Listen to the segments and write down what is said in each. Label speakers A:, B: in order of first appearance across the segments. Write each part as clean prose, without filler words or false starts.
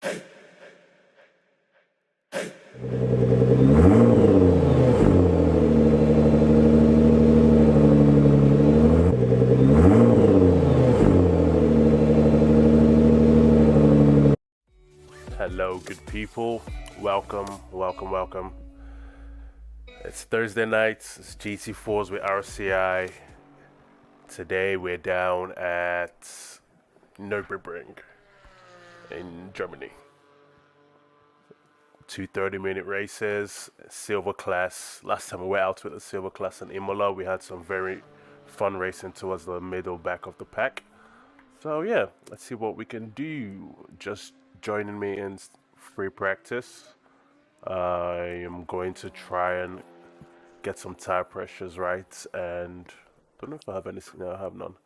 A: Hello, good people. Welcome. It's Thursday night. It's GT4s with RCI. Today we're down at Nurburgring in Germany. 2 30-minute races, silver class. Last time we were out with the silver class in Imola, we had some very fun racing towards the middle back of the pack. So yeah, let's see what we can do. Just joining me in free practice. I am going to try and get some tire pressures right, and don't know if I have anything. No, I have none.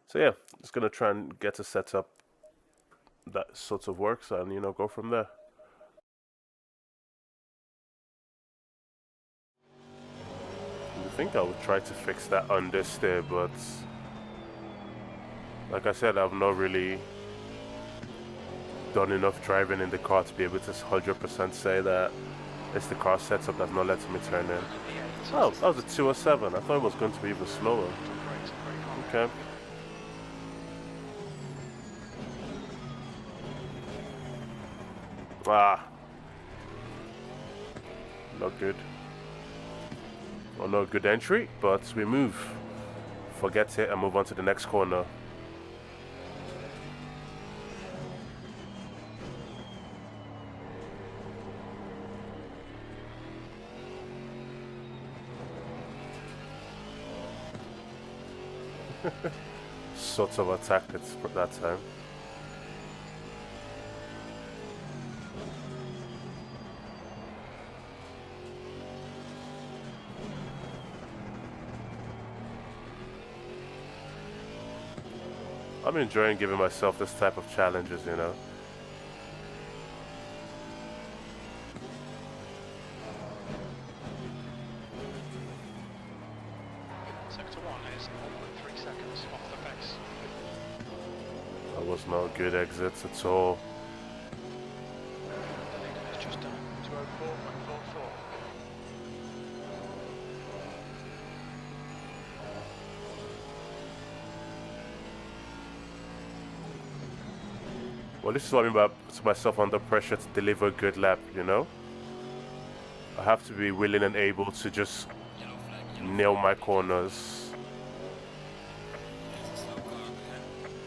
A: So yeah, just gonna try and get a setup that sort of works, and go from there. I think I would try to fix that understeer, but like I said, I've not really done enough driving in the car to be able to 100% say that it's the car setup that's not letting me turn in. Oh, that was a 207. I thought it was going to be even slower. Okay. Ah. Not good. Well, no good entry, but we move. Forget it and move on to the next corner. Sort of attack it that time. I'm enjoying giving myself this type of challenges,
B: Sector 1 is 0.3 seconds off the pace.
A: That was not a good exit at all.
B: The leader has just done 204.44.
A: Well, this is what I mean by putting myself under pressure to deliver a good lap, I have to be willing and able to just nail my corners.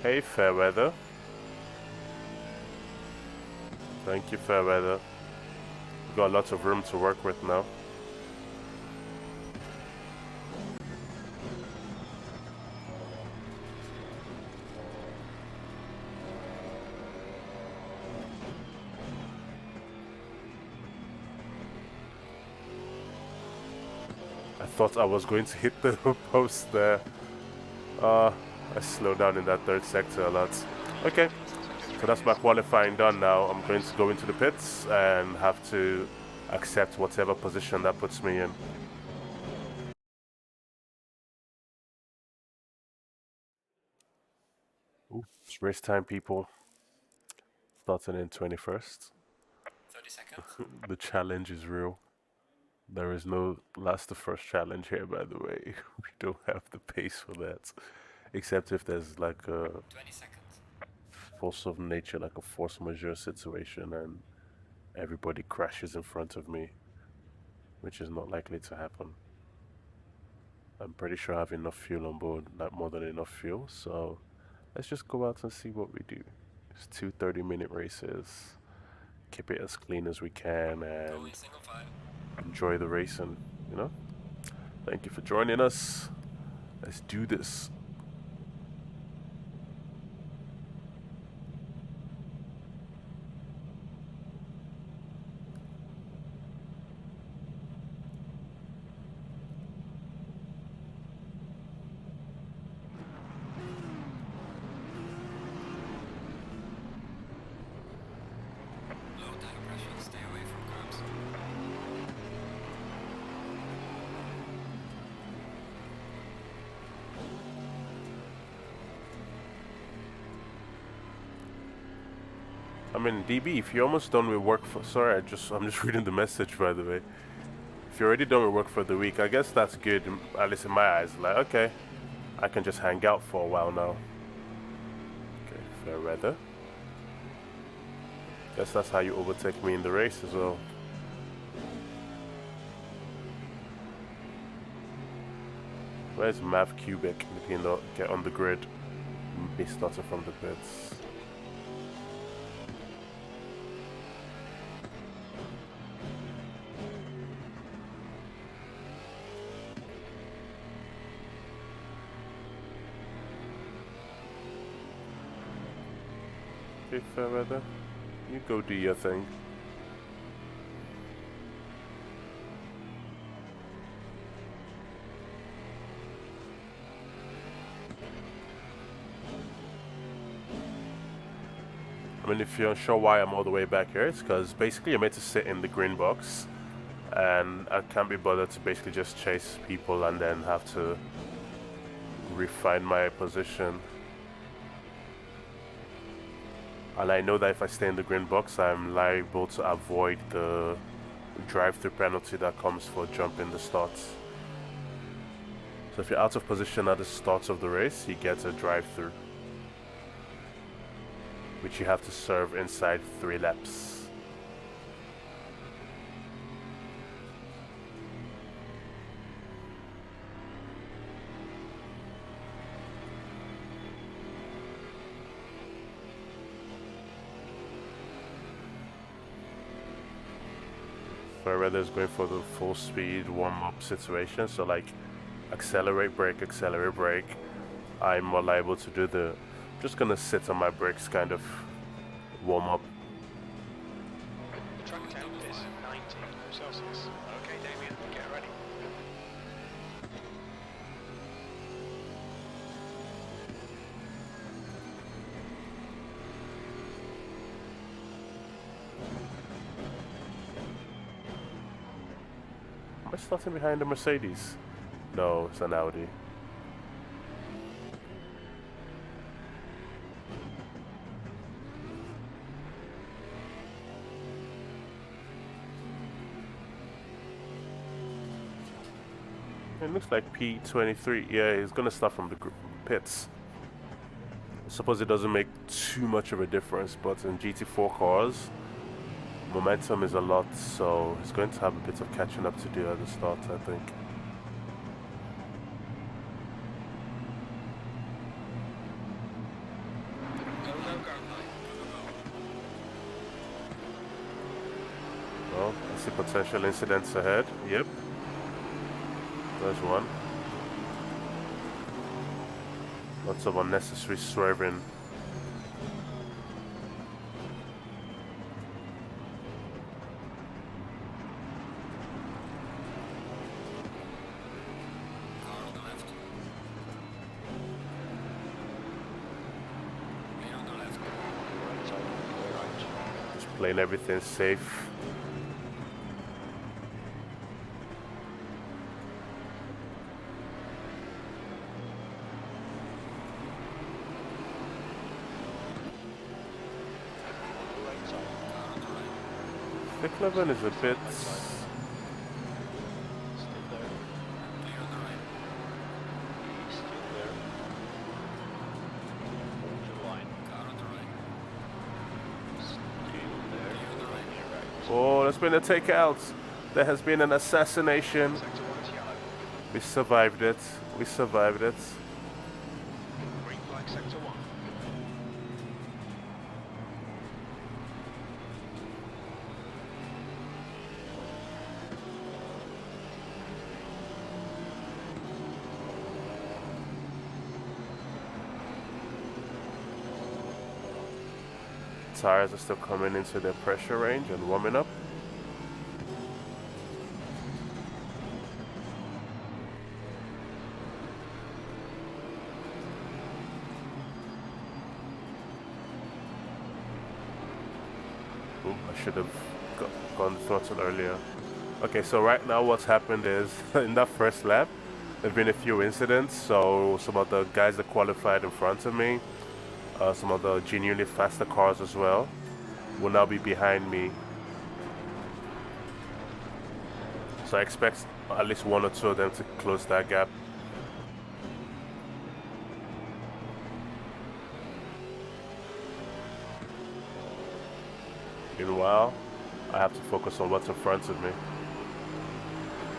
A: Hey, Fairweather. Thank you, Fairweather. We've got lots of room to work with now. I thought I was going to hit the post there. I slowed down in that third sector a lot. Okay, so that's my qualifying done now. I'm going to go into the pits and have to accept whatever position that puts me in. Ooh, it's race time, people. Starting in 21st.
B: 30 seconds.
A: The challenge is real. There is no last to first challenge here, by the way. We don't have the pace for that. Except if there's like a
B: 20 seconds.
A: Force of nature, like a force majeure situation, and everybody crashes in front of me, which is not likely to happen. I'm pretty sure I have enough fuel on board, like more than enough fuel, so let's just go out and see what we do. It's 2 30-minute races. Keep it as clean as we can and enjoy the racing, Thank you for joining us. Let's do this. I mean, DB, if you're almost done with work for... Sorry, I'm just reading the message, by the way. If you're already done with work for the week, I guess that's good, at least in my eyes. Like, okay, I can just hang out for a while now. Okay, fair weather. Guess that's how you overtake me in the race as well. Where's Mav Cubic? Maybe not get on the grid. Be starting from the pits. Okay, fair weather. You go do your thing. I mean, if you're unsure why I'm all the way back here, it's because basically you're meant to sit in the green box, and I can't be bothered to basically just chase people and then have to refine my position. And I know that if I stay in the green box, I'm liable to avoid the drive-through penalty that comes for jumping the starts. So if you're out of position at the start of the race, you get a drive-through, which you have to serve inside 3 laps. Ferreira is going for the full speed warm-up situation, so like accelerate, brake, accelerate, brake. I'm more liable to do the just gonna sit on my brakes kind of warm-up.
B: The track temp is 90 Celsius. Okay, Damien, get ready.
A: Am I starting behind the Mercedes? No, it's an Audi. It looks like P23. Yeah, he's gonna start from the pits. I suppose it doesn't make too much of a difference, but in GT4 cars, momentum is a lot, so he's going to have a bit of catching up to do at the start, I think. Well, I see potential incidents ahead. Yep. There's one. Lots of unnecessary swerving. Just playing everything safe. Cleveland is a bit.
B: Still there. He's still there. Hold your line. Still there.
A: Oh, there's been a takeout. There has been an assassination.
B: Sector 1 is yellow.
A: We survived it. We survived it.
B: Green flag sector 1.
A: Tires are still coming into their pressure range and warming up. Ooh, I should have gone the throttle earlier. Okay, so right now what's happened is in that first lap there have been a few incidents. So some of the guys that qualified in front of me, some of the genuinely faster cars as well, will now be behind me. So I expect at least one or two of them to close that gap. Meanwhile, I have to focus on what's in front of me.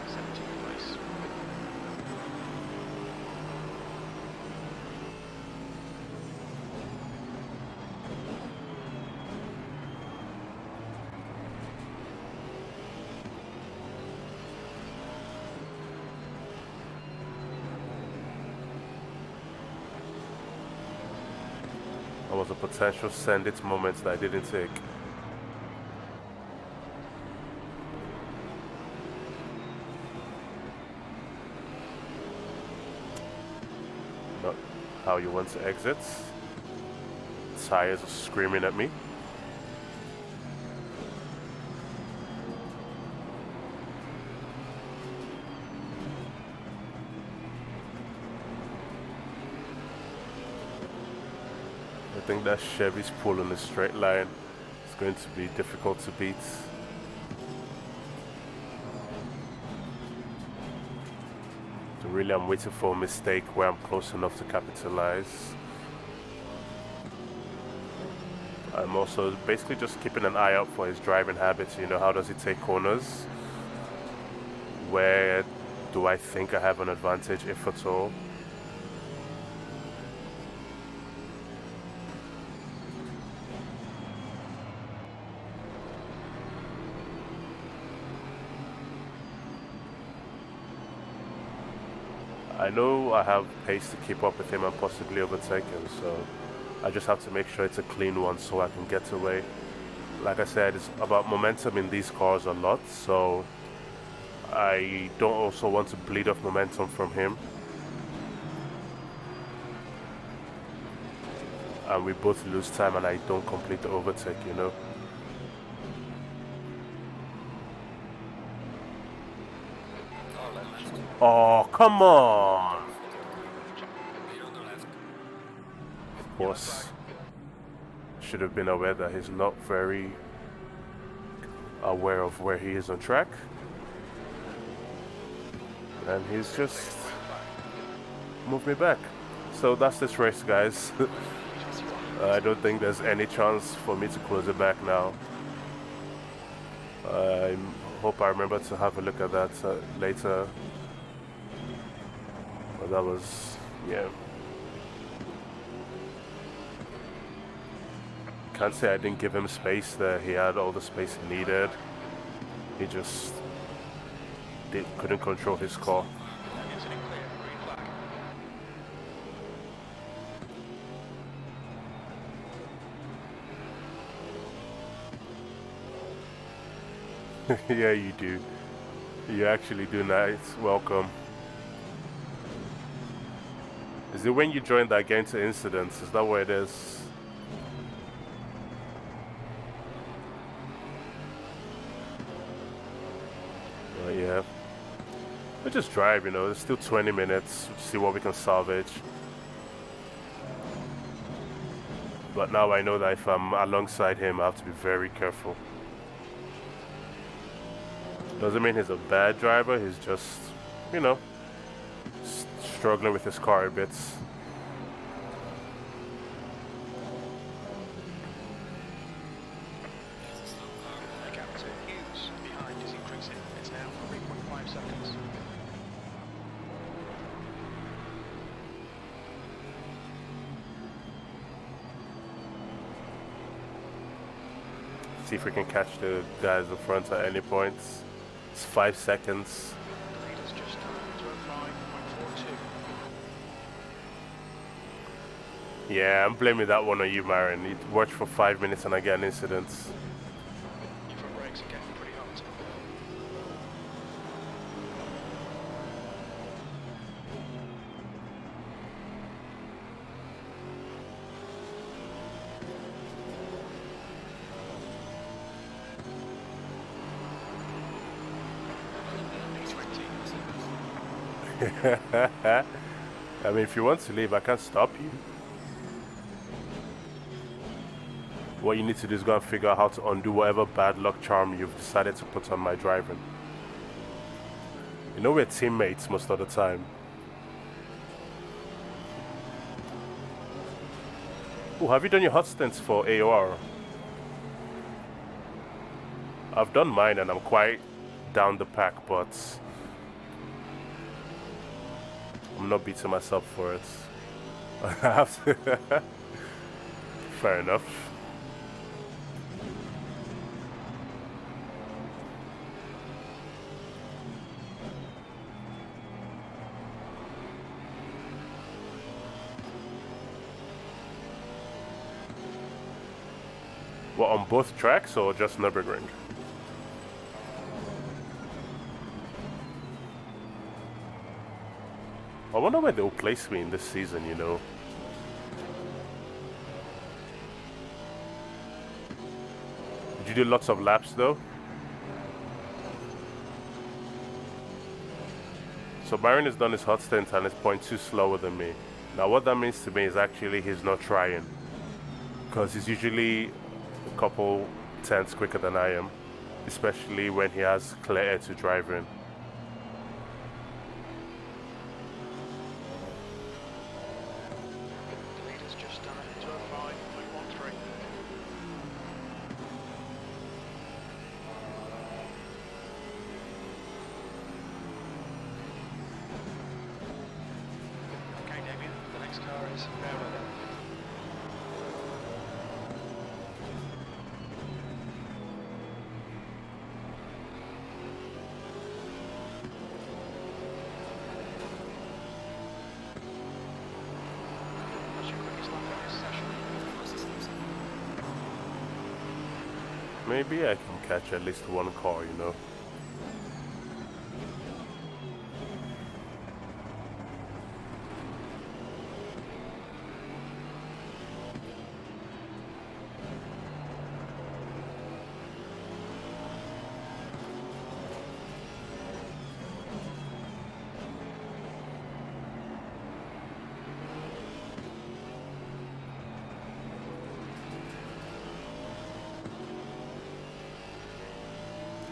B: 17th place.
A: There was a potential send it moment that I didn't take. Not how you want to exit. Tires are screaming at me. I think that Chevy's pull in a straight line is going to be difficult to beat. So really I'm waiting for a mistake where I'm close enough to capitalize. I'm also basically just keeping an eye out for his driving habits. You know, how does he take corners? Where do I think I have an advantage, if at all? I know I have pace to keep up with him and possibly overtake him, so I just have to make sure it's a clean one so I can get away. Like I said, it's about momentum in these cars a lot, so I don't also want to bleed off momentum from him. And we both lose time and I don't complete the overtake, you know. Oh, come on! Of course, should have been aware that he's not very aware of where he is on track. And he's just moved me back. So that's this race, guys. I don't think there's any chance for me to close it back now. I hope I remember to have a look at that later. But that was, yeah. Can't say I didn't give him space there. He had all the space he needed. He just couldn't control his car. Yeah, you do. You actually do. Nice. Welcome. Is it when you join that Get Into Incidents? Is that what it is? Yeah. We'll just drive, you know. There's still 20 minutes. See what we can salvage. But now I know that if I'm alongside him, I have to be very careful. Doesn't mean he's a bad driver. He's just, you know, struggling with his car a bit.
B: The gap to Hughes behind is increasing. It's now 3.5 seconds.
A: See if we can catch the guys in front at any point. It's 5 seconds.
B: The leader's just to a 5.42.
A: Yeah, I'm blaming that one on you, Marin. You watch for 5 minutes and I get an incident.
B: Your front brakes are getting pretty hot.
A: I mean, if you want to leave, I can't stop you. What you need to do is go and figure out how to undo whatever bad luck charm you've decided to put on my driving. You know, we're teammates most of the time. Oh, have you done your hot stints for AOR? I've done mine and I'm quite down the pack, but I'm not beating myself for it. I have to. Fair enough. What, on both tracks or just Nurburgring? I wonder where they'll place me in this season, you know. Did you do lots of laps though? So Byron has done his hot stint and is 0.2 slower than me. Now what that means to me is actually he's not trying, because he's usually a couple tenths quicker than I am, especially when he has clear air to drive in.
B: The leader's just done it into a 5.13. Okay, Damien, the next car is fair weather. What's your quickest lap in this session?
A: Maybe I can catch at least one car, you know.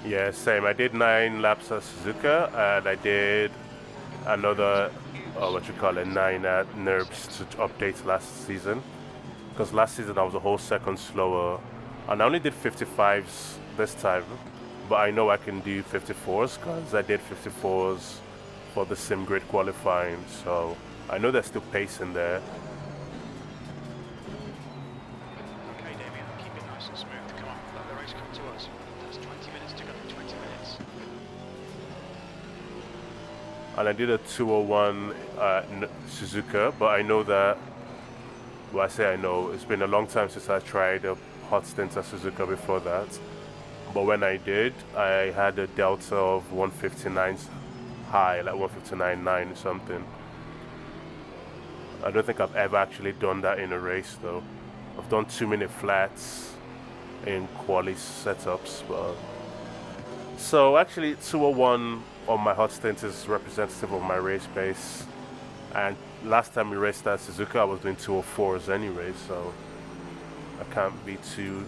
A: Yeah, same. I did 9 laps at Suzuka, and I did another, what you call it, 9 at Nurbs to update last season. Because last season I was a whole second slower, and I only did 55s this time, but I know I can do 54s because I did 54s for the sim grid qualifying, so I know there's still pace in there.
B: Okay, Damien, keep it nice and smooth. Come on, let the race come to us. There's 20 minutes to go, 20 minutes.
A: And I did a 201 Suzuka, but I know that, well, I say I know, it's been a long time since I tried a hot stint at Suzuka before that. But when I did, I had a delta of 159 high, like 159.9 or something. I don't think I've ever actually done that in a race though. I've done 2-minute flats in quali setups, but... So actually 201 on my hot stint is representative of my race pace. And last time we raced at Suzuka, I was doing 204s anyway, so I can't be too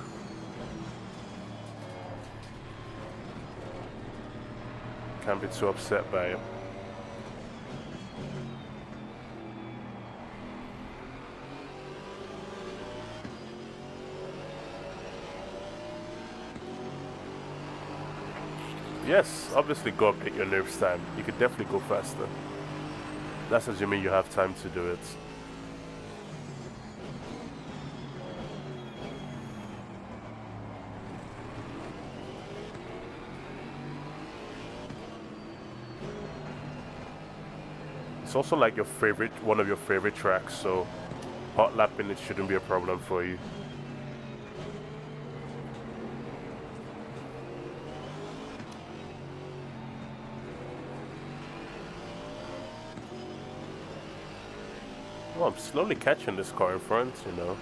A: upset by it. Yes, obviously go update your nerves time. You could definitely go faster. That's assuming you have time to do it. It's also like your favorite, one of your favorite tracks, so hot lapping it shouldn't be a problem for you. Well, I'm slowly catching this car in front, you know.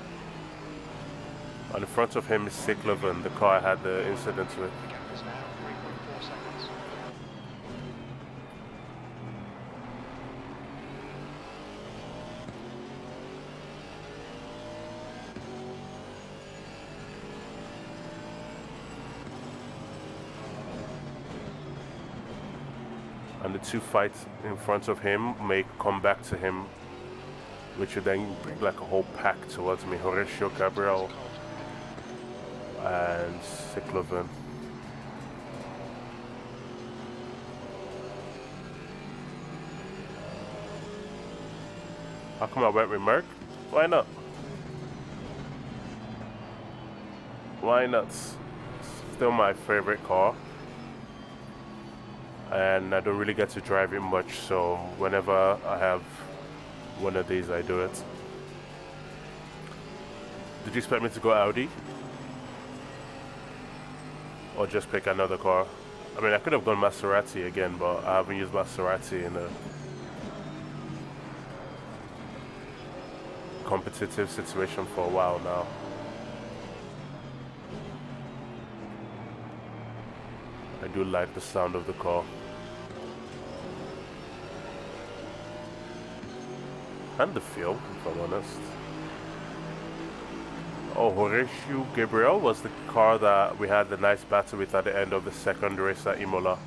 A: And in front of him is Siklovan, the car I had the incident with.
B: The gap is now 3.4 seconds.
A: and the two fights in front of him may come back to him, which would then bring like a whole pack towards me. Horatio, Gabriel, and Cycloven. How come I went with Merc? Why not? Why not? Still my favorite car. And I don't really get to drive it much, so whenever I have one of these, I do it. Did you expect me to go Audi? Or just pick another car? I mean, I could have gone Maserati again, but I haven't used Maserati in a competitive situation for a while now. I do like the sound of the car. And the feel, if I'm honest. Oh, Horatio Gabriel was the car that we had the nice battle with at the end of the second race at Imola.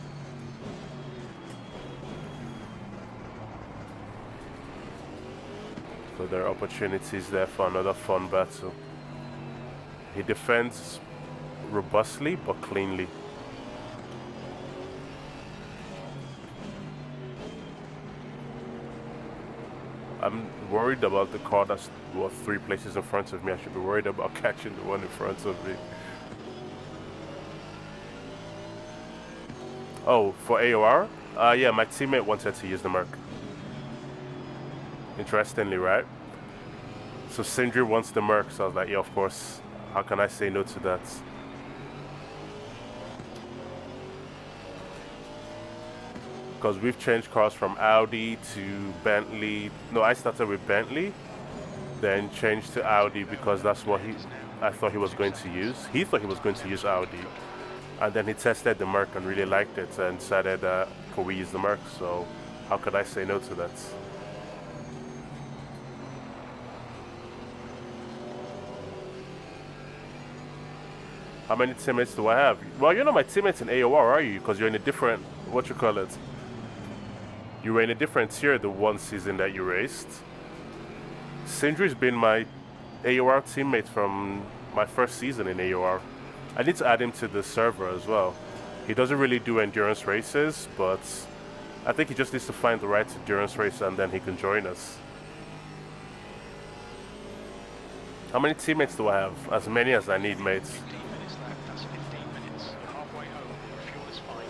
A: So there are opportunities there for another fun battle. He defends robustly but cleanly. I'm worried about the car that's 3 places in front of me. I should be worried about catching the one in front of me. Oh, for AOR? Yeah, my teammate wanted to use the Merc. Interestingly, right? So Sindri wants the Merc, so I was like, yeah, of course. How can I say no to that? Because we've changed cars from Audi to Bentley. No, I started with Bentley, then changed to Audi because that's what I thought he was going to use. He thought he was going to use Audi, and then he tested the Merc and really liked it and decided, can we use the Merc? So how could I say no to that? How many teammates do I have? Well, you're not my teammates in AOR, are you? Because you're in a different, what you call it? You were in a different tier the one season that you raced. Sindri's been my AOR teammate from my first season in AOR. I need to add him to the server as well. He doesn't really do endurance races, but I think he just needs to find the right endurance race and then he can join us. How many teammates do I have? As many as I need, mates.
B: 15 minutes left, that's 15 minutes. You're halfway home, your fuel is fine.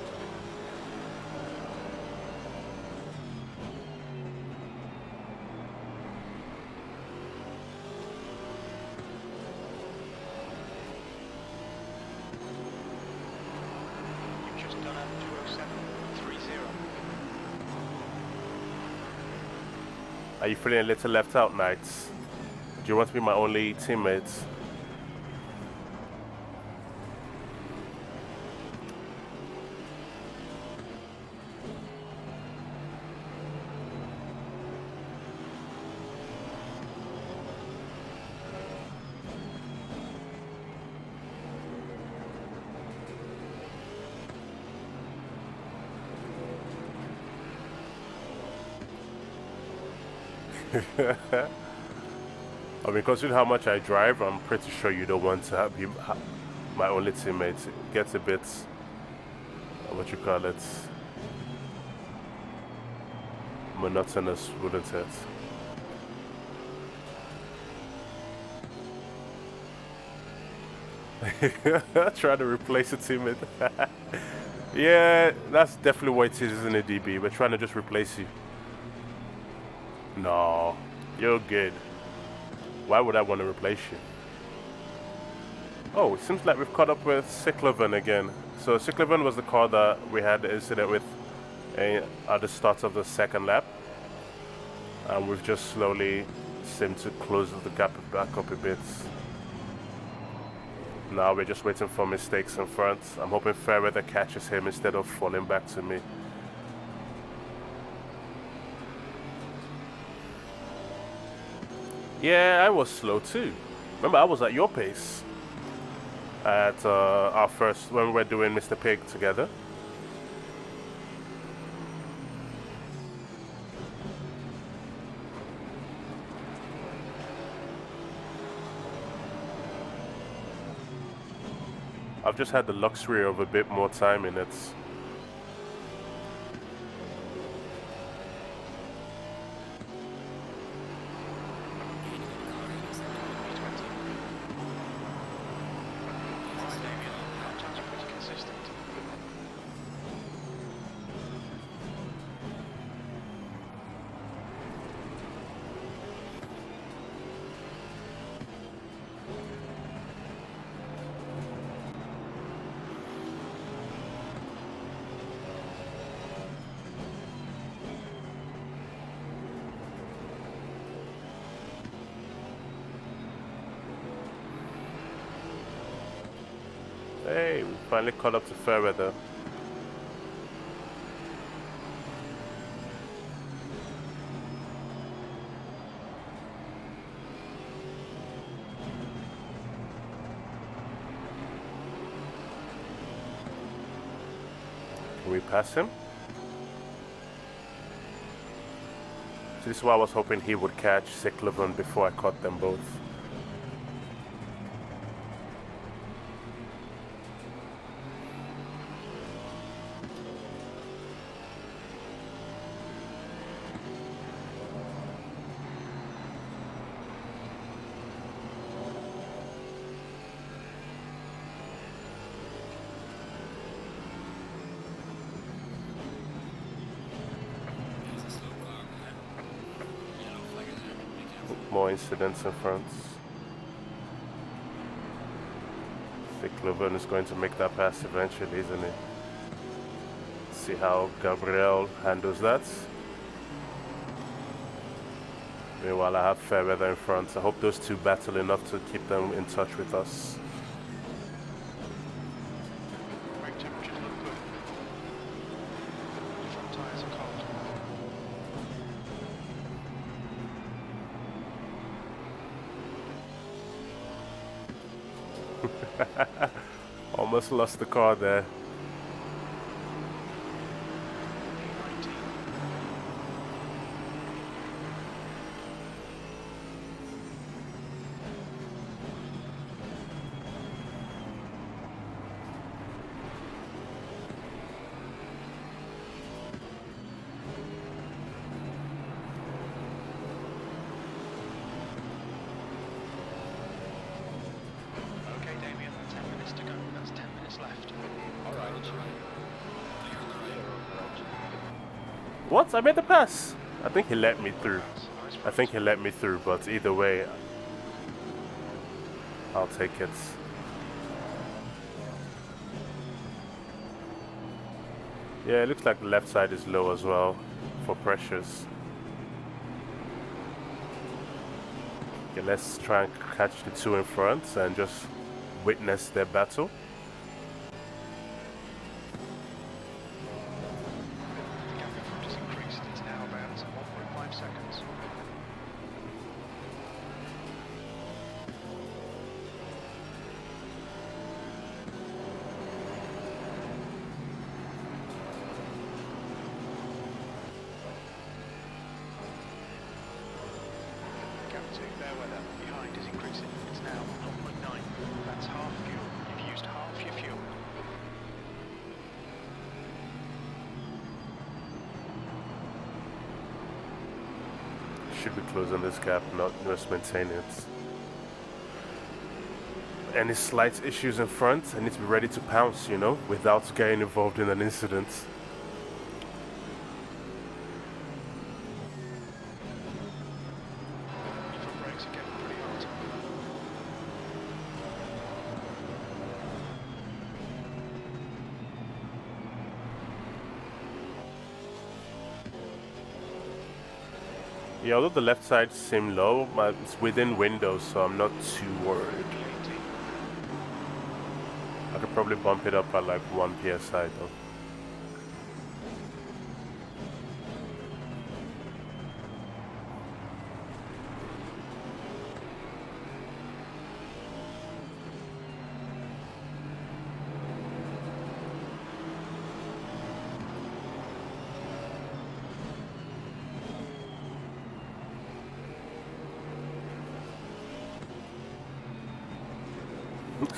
B: You've just done a 207.30.
A: Are you feeling a little left out, Knights? Do you want to be my only teammates? I mean, considering how much I drive, I'm pretty sure you don't want to be my only teammate. It gets a bit, what you call it, monotonous, wouldn't it? Try to replace a teammate. Yeah, that's definitely what it is, isn't it, DB? We're trying to just replace you. No, you're good. Why would I want to replace you? Oh, it seems like we've caught up with Cycloven again. So Cycloven was the car that we had the incident with at the start of the second lap. And we've just slowly seemed to close the gap back up a bit. Now we're just waiting for mistakes in front. I'm hoping Fairweather catches him instead of falling back to me. Yeah, I was slow too. Remember, I was at your pace at our first, when we were doing Mr. Pig together. I've just had the luxury of a bit more time in it. Hey, we finally caught up to fair weather. Can we pass him? So this is why I was hoping he would catch Cyclovan before I caught them both. More incidents in front. Cyclovan is going to make that pass eventually, isn't it? See how Gabriel handles that. Meanwhile, I have fair weather in front. I hope those two battle enough to keep them in touch with us.
B: Brake temperatures look good. Front tyres are cold.
A: Almost lost the car there. What? I made the pass. I think he let me through. I think he let me through, but either way, I'll take it. Yeah, it looks like the left side is low as well for pressures. Okay, let's try and catch the two in front and just witness their battle. Should be closing this gap, not just maintain it. Any slight issues in front, I need to be ready to pounce, you know, without getting involved in an incident. Yeah, although the left side seems low, but it's within windows, so I'm not too worried. I could probably bump it up at like 1 psi though.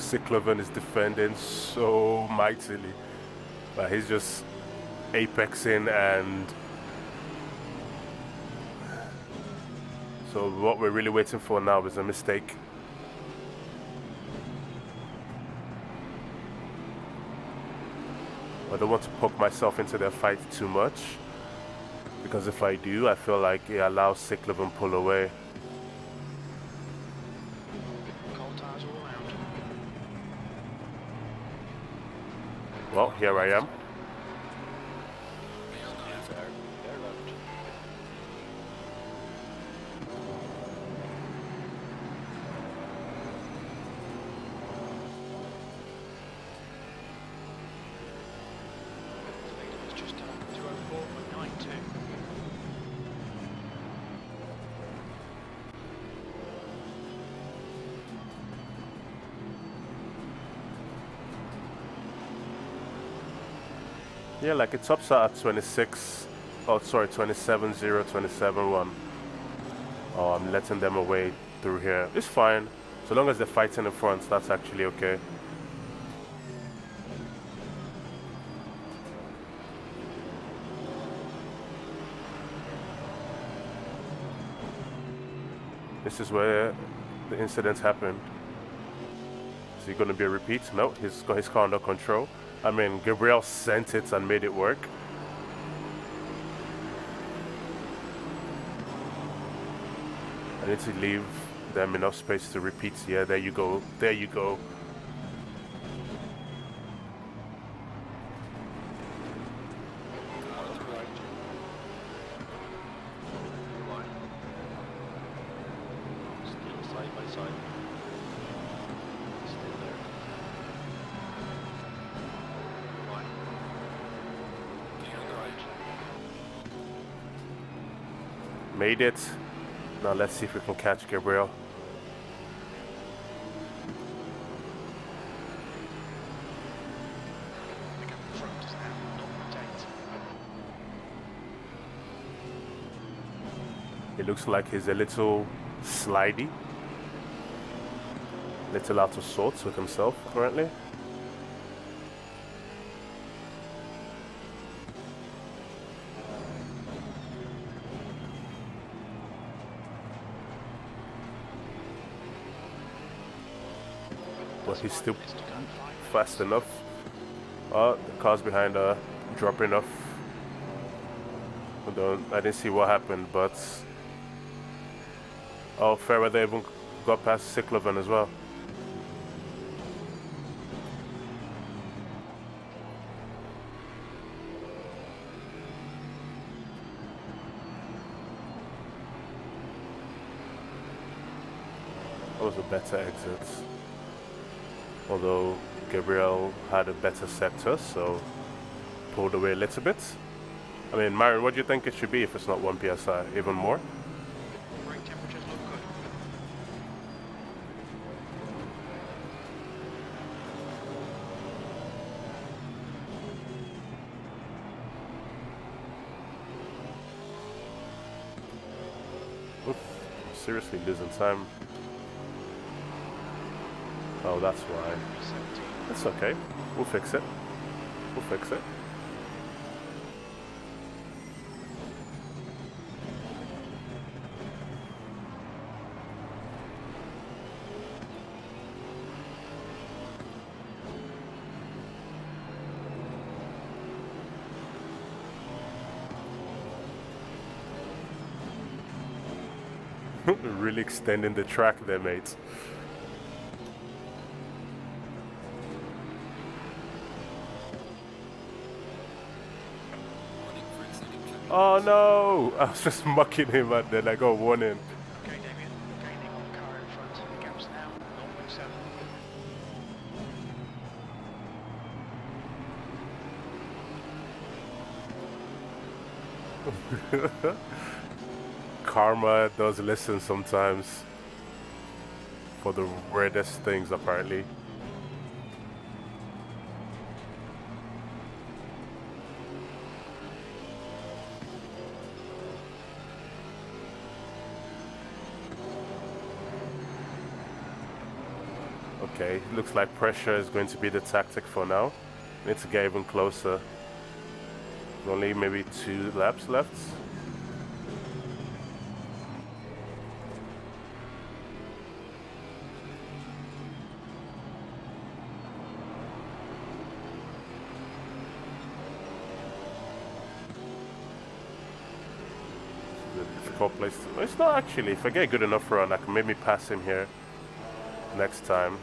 A: Cycloven is defending so mightily. But he's just apexing, and so what we're really waiting for now is a mistake. I don't want to poke myself into their fight too much, because if I do, I feel like it allows Cycloven pull away.
B: Cold tires all around.
A: Well, here I am.
B: It's just 204.92.
A: Yeah, like it tops out at 26, oh sorry, 27.0, 27.1. Oh, I'm letting them away through here. It's fine. So long as they're fighting in front, that's actually okay. This is where the incident happened. Is it going to be a repeat? No, he's got his car under control. I mean, Gabriel sent it and made it work. I need to leave them enough space to repeat. Yeah, there you go. There you go.
B: Still side by side. Still there. Right. On the right.
A: Made it. Now let's see if we can catch Gabriel.
B: The gap in front is now 0.8.
A: It looks like he's a little slidey. Little out of sorts with himself currently. But he's still fast enough. Oh, the car's behind her, dropping off. I didn't see what happened, but oh, Fairweather even got past Cycloven as well. That was a better exit. Although Gabriel had a better sector, so pulled away a little bit. I mean, Myron, what do you think it should be if it's not 1 psi? Even more?
B: Brake temperatures look good.
A: Oof, seriously losing time. Oh, that's why.
B: 17.
A: That's okay. We'll fix it. We'll fix it. Really extending the track there, mate. Oh no! I was just mucking him and then I got one in.
B: Okay, Damien, gaining on the car in front. The gap's now 0.7.
A: Karma does listen sometimes. For the weirdest things, apparently. Okay, looks like pressure is going to be the tactic for now. Need to get even closer. Only maybe 2 laps left. Place to, it's not actually. If I get a good enough run, I can maybe pass him here next time.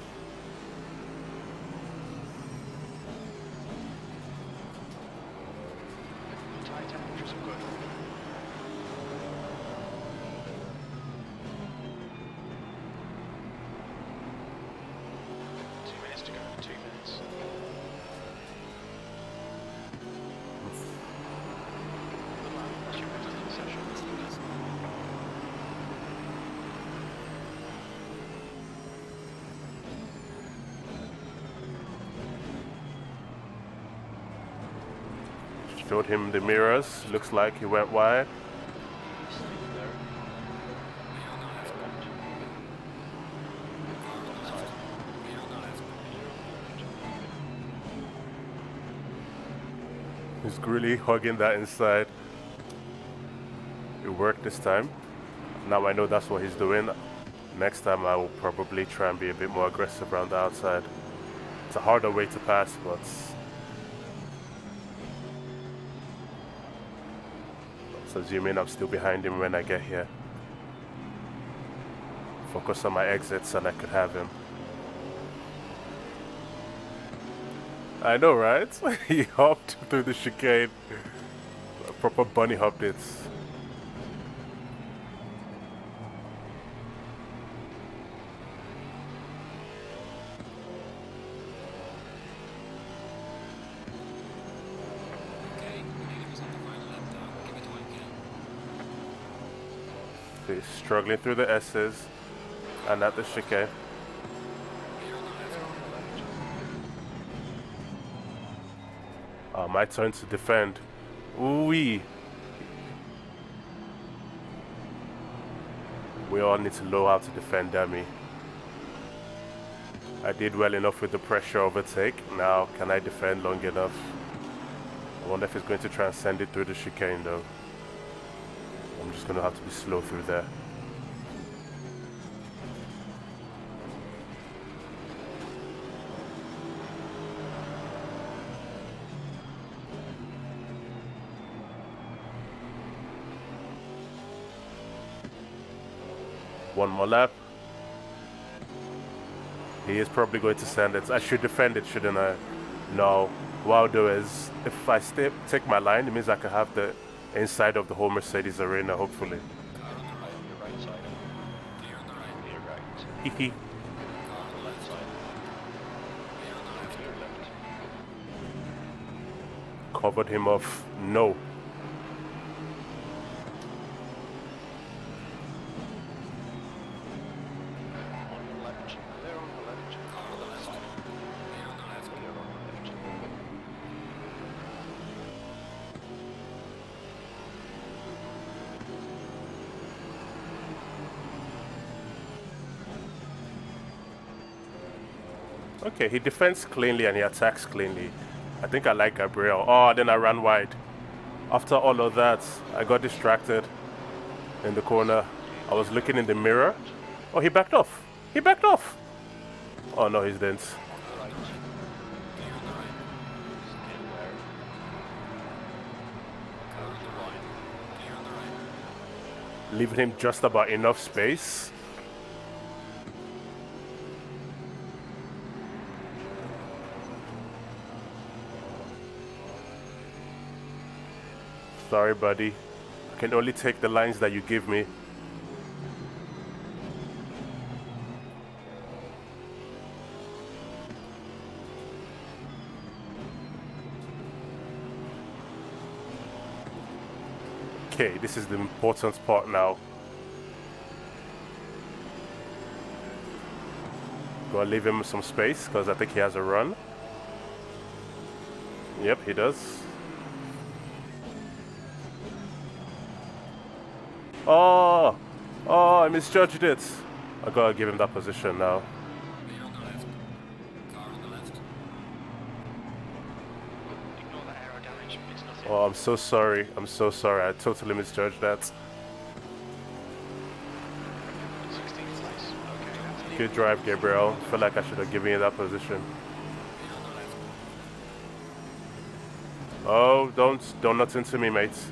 B: Tyre temperatures are good. Two minutes to go. 2 minutes. That's your best in the session.
A: Showed him the mirrors. Looks like he went wide. He's really hugging that inside. It worked this time. Now I know that's what he's doing. Next time I will probably try and be a bit more aggressive around the outside. It's a harder way to pass, but assuming I'm still behind him when I get here. Focus on my exits and I could have him. I know, right? He hopped through the chicane. A proper bunny hop it. He's struggling through the S's and at the chicane. My turn to defend. Ooh-wee. We all need to know how to defend dummy. I did well enough with the pressure overtake. Now, can I defend long enough? I wonder if it's going to transcend it through the chicane though. I'm just going to have to be slow through there. One more lap. He is probably going to send it. I should defend it, shouldn't I? No. What I'll do is, if I take my line, it means I can have the inside of the whole Mercedes arena, hopefully.
B: Car on your right side. Clear on the right. Clear right.
A: Hee
B: Car on the left side. Clear on the left. Clear left.
A: Covered him off. No. Okay, he defends cleanly and he attacks cleanly. I think I like Gabriel. Oh, then I ran wide. After all of that, I got distracted in the corner. I was looking in the mirror. Oh, he backed off. He backed off. Oh, no, he didn't. Leaving him just about enough space. Sorry, buddy. I can only take the lines that you give me. Okay, this is the important part now. Gotta leave him some space because I think he has a run. Yep, he does. Oh, I misjudged it. I gotta give him that position now. Oh, I'm so sorry. I'm so sorry. I totally misjudged that.
B: 16th place. Okay, that's an
A: Good drive, Gabriel. Feel like I should have given you that position. Oh, don't nut into me, mates.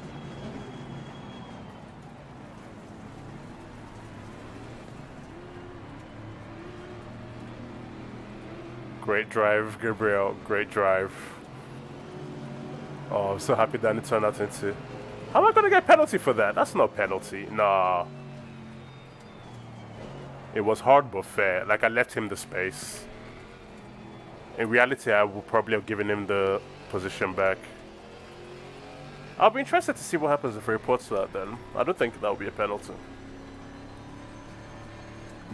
A: Great drive, Gabriel. Great drive. Oh, I'm so happy that it turned out into... How am I going to get penalty for that? That's no penalty. Nah. It was hard but fair. Like, I left him the space. In reality, I would probably have given him the position back. I'll be interested to see what happens if he reports that then. I don't think that will be a penalty.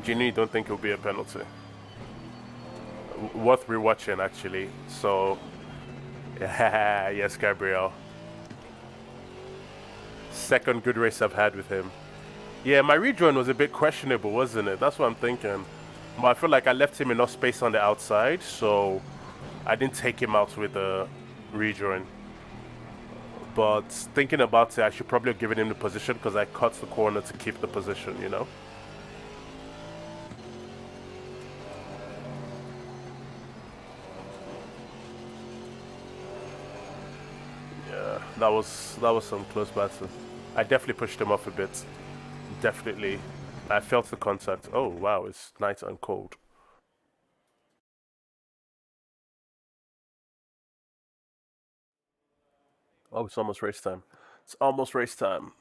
A: Genuinely don't think it will be a penalty. Worth rewatching, actually. So, yes, Gabriel. Second good race I've had with him. Yeah, my rejoin was a bit questionable, wasn't it? That's what I'm thinking. But I feel like I left him enough space on the outside, so I didn't take him out with a rejoin. But thinking about it, I should probably have given him the position because I cut the corner to keep the position, you know? Yeah, that was some close battle. I definitely pushed him off a bit. Definitely. I felt the contact. Oh, wow, it's night and cold. Oh, it's almost race time. It's almost race time.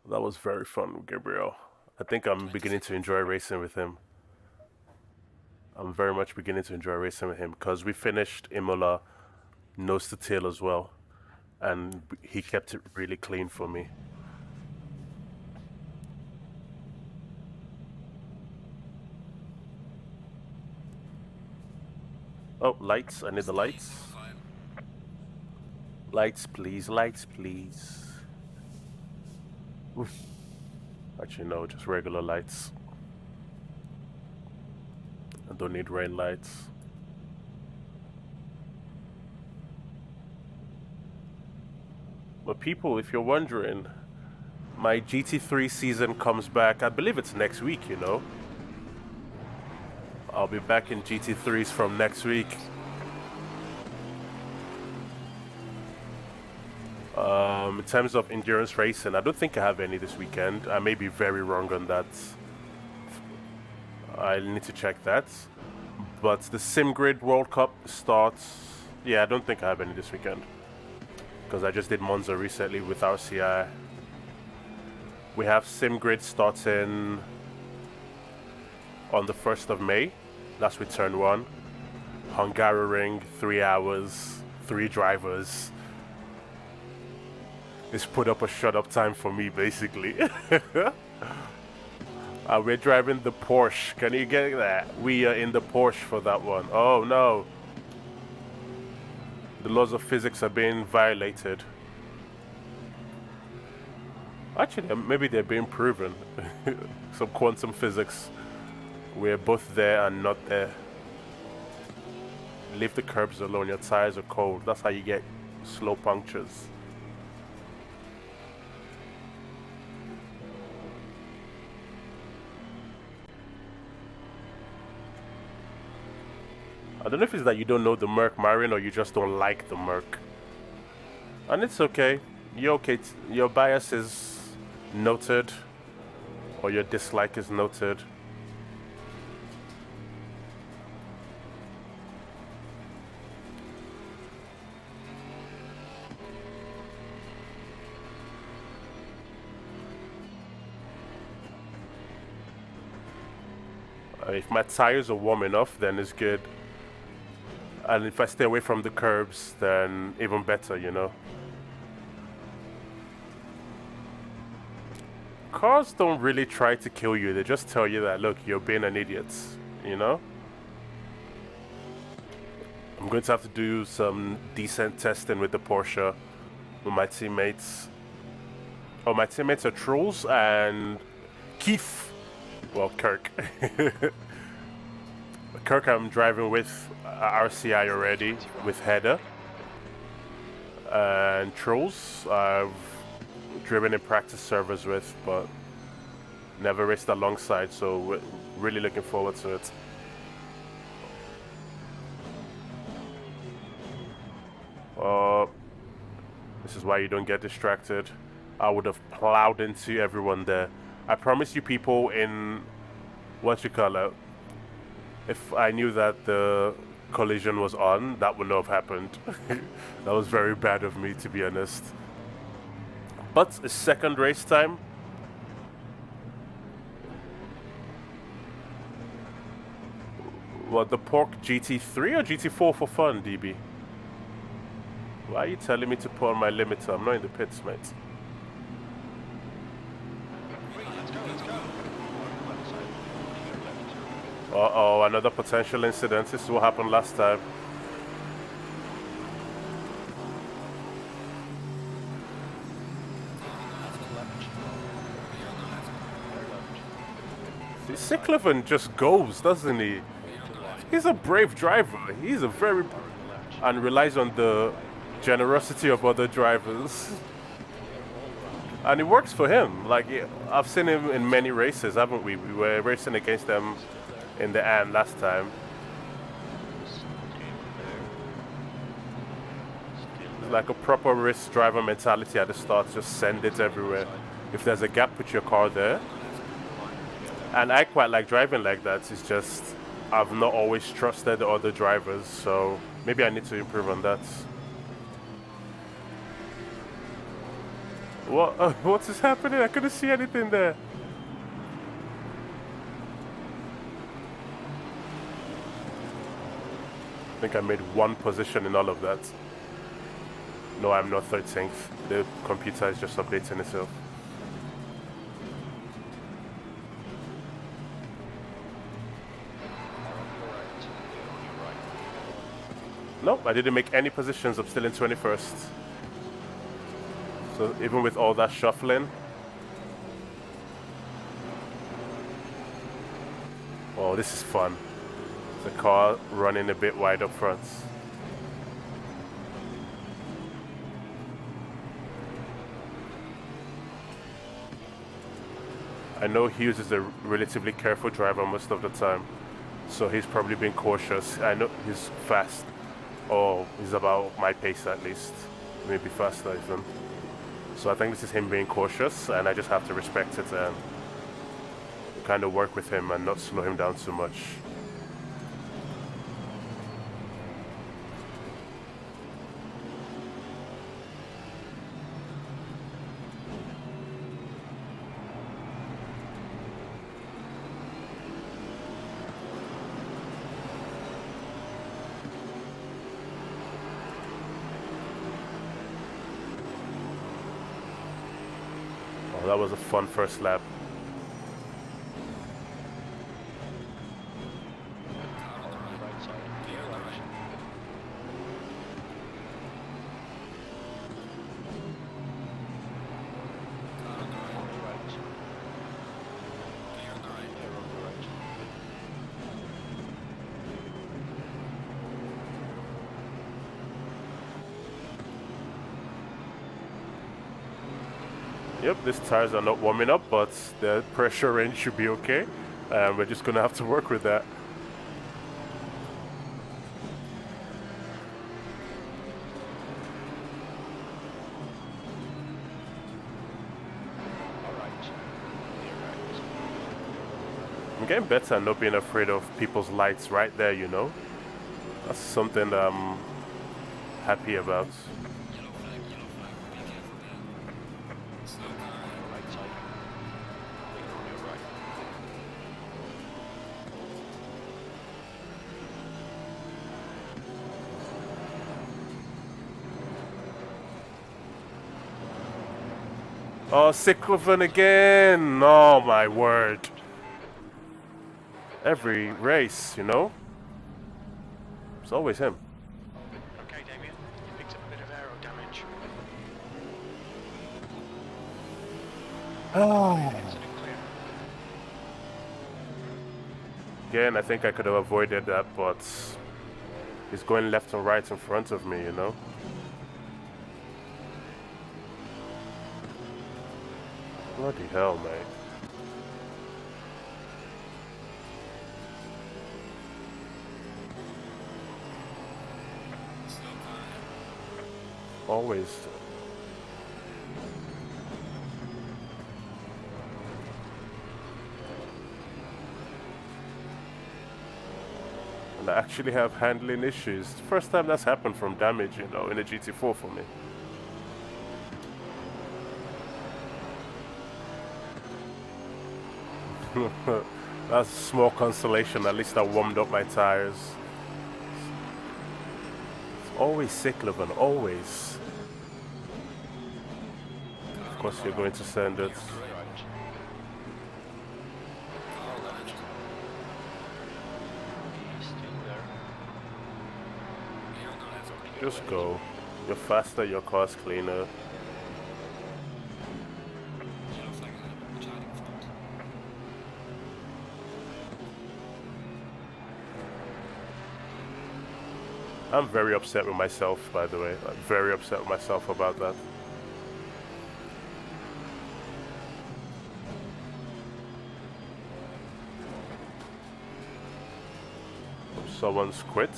A: That was very fun, Gabriel. I think I'm beginning to enjoy racing with him. I'm very much beginning to enjoy racing with him because we finished Imola nose to tail as well. And he kept it really clean for me. Oh, lights. I need the lights. Lights, please. Lights, please. Oof. Actually, no, just regular lights. I don't need rain lights. But people, if you're wondering, my GT3 season comes back. I believe it's next week, you know. I'll be back in GT3s from next week. In terms of endurance racing, I don't think I have any this weekend. I may be very wrong on that. I need to check that. But the SimGrid World Cup starts... Yeah, I don't think I have any this weekend. Because I just did Monza recently with RCI. We have SimGrid starting on the 1st of May. That's with turn 1. Hungaroring, 3 hours, 3 drivers. It's put up a shut up time for me, basically. We're driving the Porsche. Can you get that? We are in the Porsche for that one. Oh no. The laws of physics are being violated. Actually, maybe they're being proven. Some quantum physics. We're both there and not there. Leave the curbs alone. Your tires are cold. That's how you get slow punctures. I don't know if it's that you don't know the Merc, Marion, or you just don't like the Merc. And it's okay. You're okay. Your bias is noted, or your dislike is noted. If my tires are warm enough, then it's good. And if I stay away from the curbs, then even better, you know. Cars don't really try to kill you. They just tell you that, look, you're being an idiot, you know. I'm going to have to do some decent testing with the Porsche with my teammates. Oh, my teammates are Trolls and Keith. Well, Kirk. Kirk I'm driving with RCI already, with Header. and Trolls I've driven in practice servers with, but never raced alongside, so we're really looking forward to it. This is why you don't get distracted. I would have plowed into everyone there. I promise you people in, what you call it, if I knew that the collision was on, that would not have happened. That was very bad of me, to be honest. But it's second race time. What, the Pork GT3 or GT4 for fun, DB? Why are you telling me to put on my limiter? I'm not in the pits, mate. Uh-oh, another potential incident. This is what happened last time. See, Sickleven just goes, doesn't he? He's a brave driver. He's a very... and relies on the generosity of other drivers. And it works for him. Like, I've seen him in many races, haven't we? We were racing against them in the end last time. Like a proper race driver mentality at the start, just send it everywhere. If there's a gap, put your car there. And I quite like driving like that. It's just, I've not always trusted the other drivers, so maybe I need to improve on that. What? What is happening? I couldn't see anything there. I think I made one position in all of that. No, I'm not 13th. The computer is just updating itself. Nope, I didn't make any positions. I'm still in 21st. So even with all that shuffling. Oh, this is fun. The car running a bit wide up front. I know Hughes is a relatively careful driver most of the time, so he's probably been cautious. I know he's fast. Oh, he's about my pace at least. Maybe faster even. So I think this is him being cautious, and I just have to respect it and kind of work with him and not slow him down too much. Oh, that was a fun first lap. Yep, these tires are not warming up, but the pressure range should be okay. We're just going to have to work with that. I'm getting better at not being afraid of people's lights right there, you know. That's something that I'm happy about. Oh, Sickleven again! Oh my word. Every race, you know? It's always him.
B: Okay, Damien, you picked up a bit of aero damage.
A: Oh. Again, I think I could have avoided that, but he's going left and right in front of me, you know? Bloody hell, mate. Always. And I actually have handling issues. First time that's happened from damage, you know, in a GT4 for me. That's a small consolation. At least I warmed up my tires. It's always cyclovan, always. Of course, you're going to send it. Just go. You're faster, your car's cleaner. I'm very upset with myself, by the way. I'm very upset with myself about that. Someone's quit.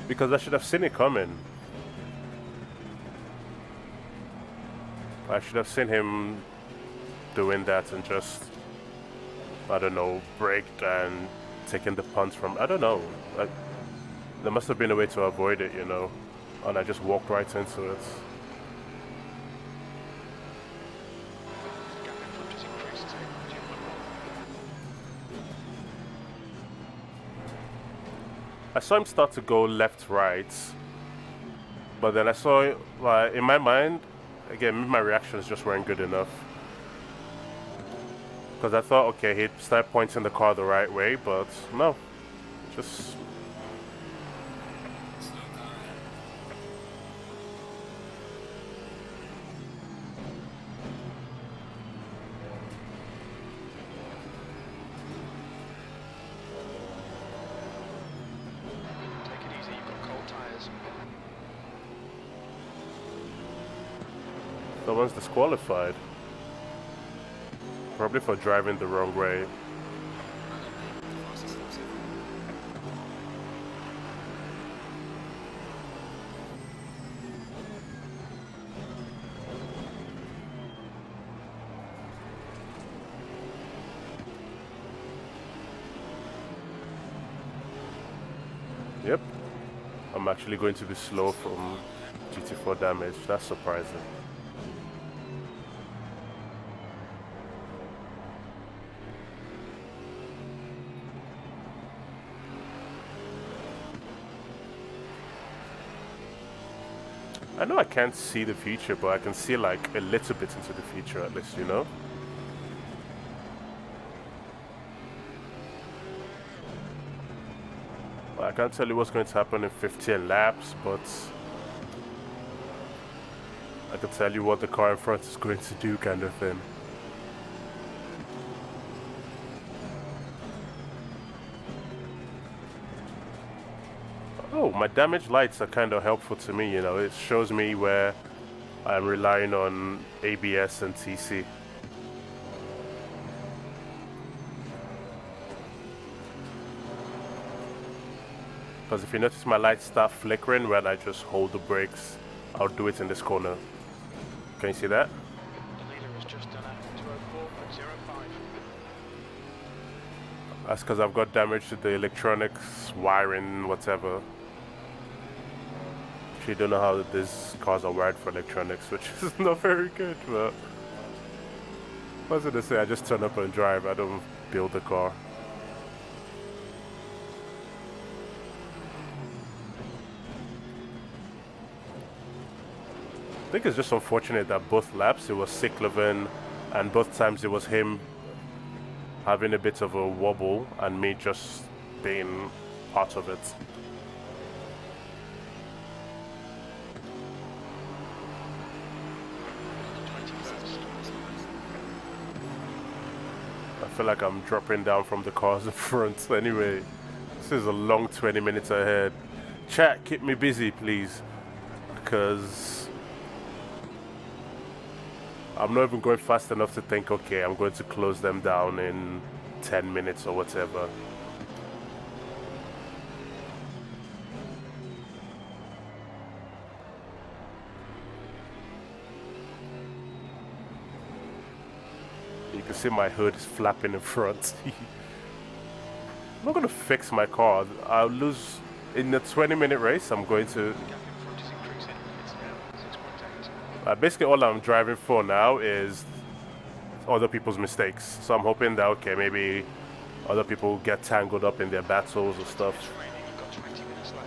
A: Because I should have seen it coming. I should have seen him doing that and just, I don't know, braked and taking the punt from, I don't know. There must have been a way to avoid it, you know. And I just walked right into it. I saw him start to go left, right. But then I saw, like, in my mind, again, my reactions just weren't good enough. Because I thought, okay, he'd start pointing the car the right way, but no. Just... Someone's disqualified. Probably for driving the wrong way. Yep. I'm actually going to be slow from GT4 damage. That's surprising. I know I can't see the future, but I can see like a little bit into the future at least, you know? Well, I can't tell you what's going to happen in 15 laps, but I can tell you what the car in front is going to do, kind of thing. Oh, my damage lights are kind of helpful to me, you know. It shows me where I'm relying on ABS and TC. Because if you notice my lights start flickering when I just hold the brakes, I'll do it in this corner. Can you see that?
B: The leader has just done a 204.05.
A: That's because I've got damage to the electronics, wiring, whatever. You don't know how these cars are wired for electronics, which is not very good, but what was I gonna say? I just turn up and drive. I don't build the car. I think it's just unfortunate that both laps it was cyclovan and both times it was him having a bit of a wobble and me just being part of it. I feel like I'm dropping down from the cars in front. Anyway, this is a long 20 minutes ahead. Chat, keep me busy, please, because I'm not even going fast enough to think, okay, I'm going to close them down in 10 minutes or whatever. You can see my hood is flapping in front. I'm not going to fix my car. I'll lose in the 20-minute race. I'm going to...
B: The gap in front is increasing. It's now 6.8.
A: basically, all I'm driving for now is other people's mistakes. So I'm hoping that, okay, maybe other people get tangled up in their battles or stuff.
B: It's raining. You've got 20 minutes left.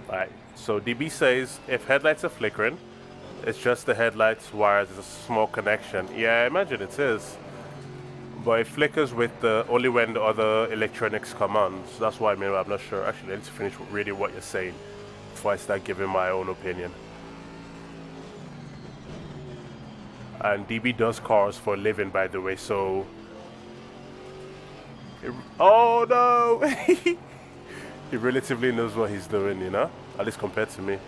A: Alright, so DB says if headlights are flickering, it's just the headlights wires, there's a small connection. Yeah, I imagine it is. But it flickers with only when the other electronics come on. So that's why I'm not sure. Actually, I need to finish reading what you're saying before I start giving my own opinion. And DB does cars for a living, by the way, so... Oh no! He relatively knows what he's doing, you know? At least compared to me.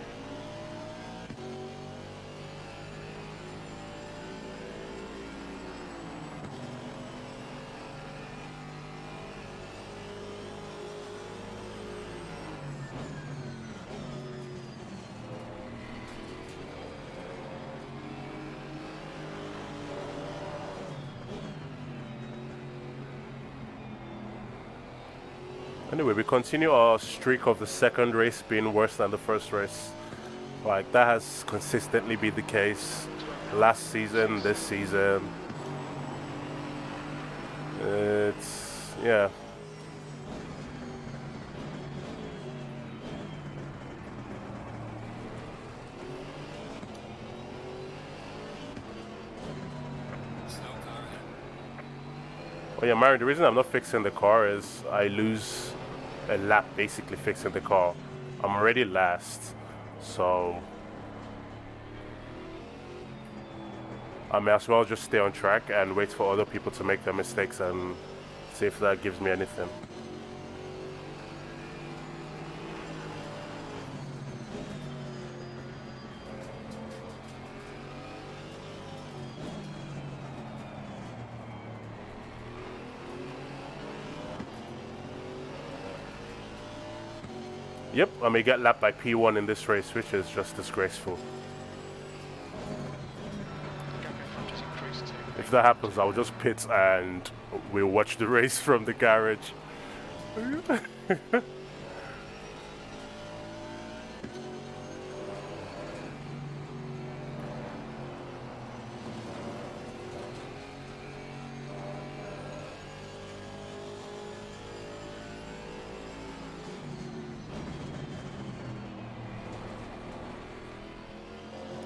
A: Anyway, we continue our streak of the second race being worse than the first race. Like, that has consistently been the case last season, this season. It's, yeah. Oh yeah, Marion, the reason I'm not fixing the car is I lose a lap basically fixing the car. I'm already last, so I may as well just stay on track and wait for other people to make their mistakes and see if that gives me anything. Yep, I may get lapped by P1 in this race, which is just disgraceful. If that happens, I'll just pit and we'll watch the race from the garage.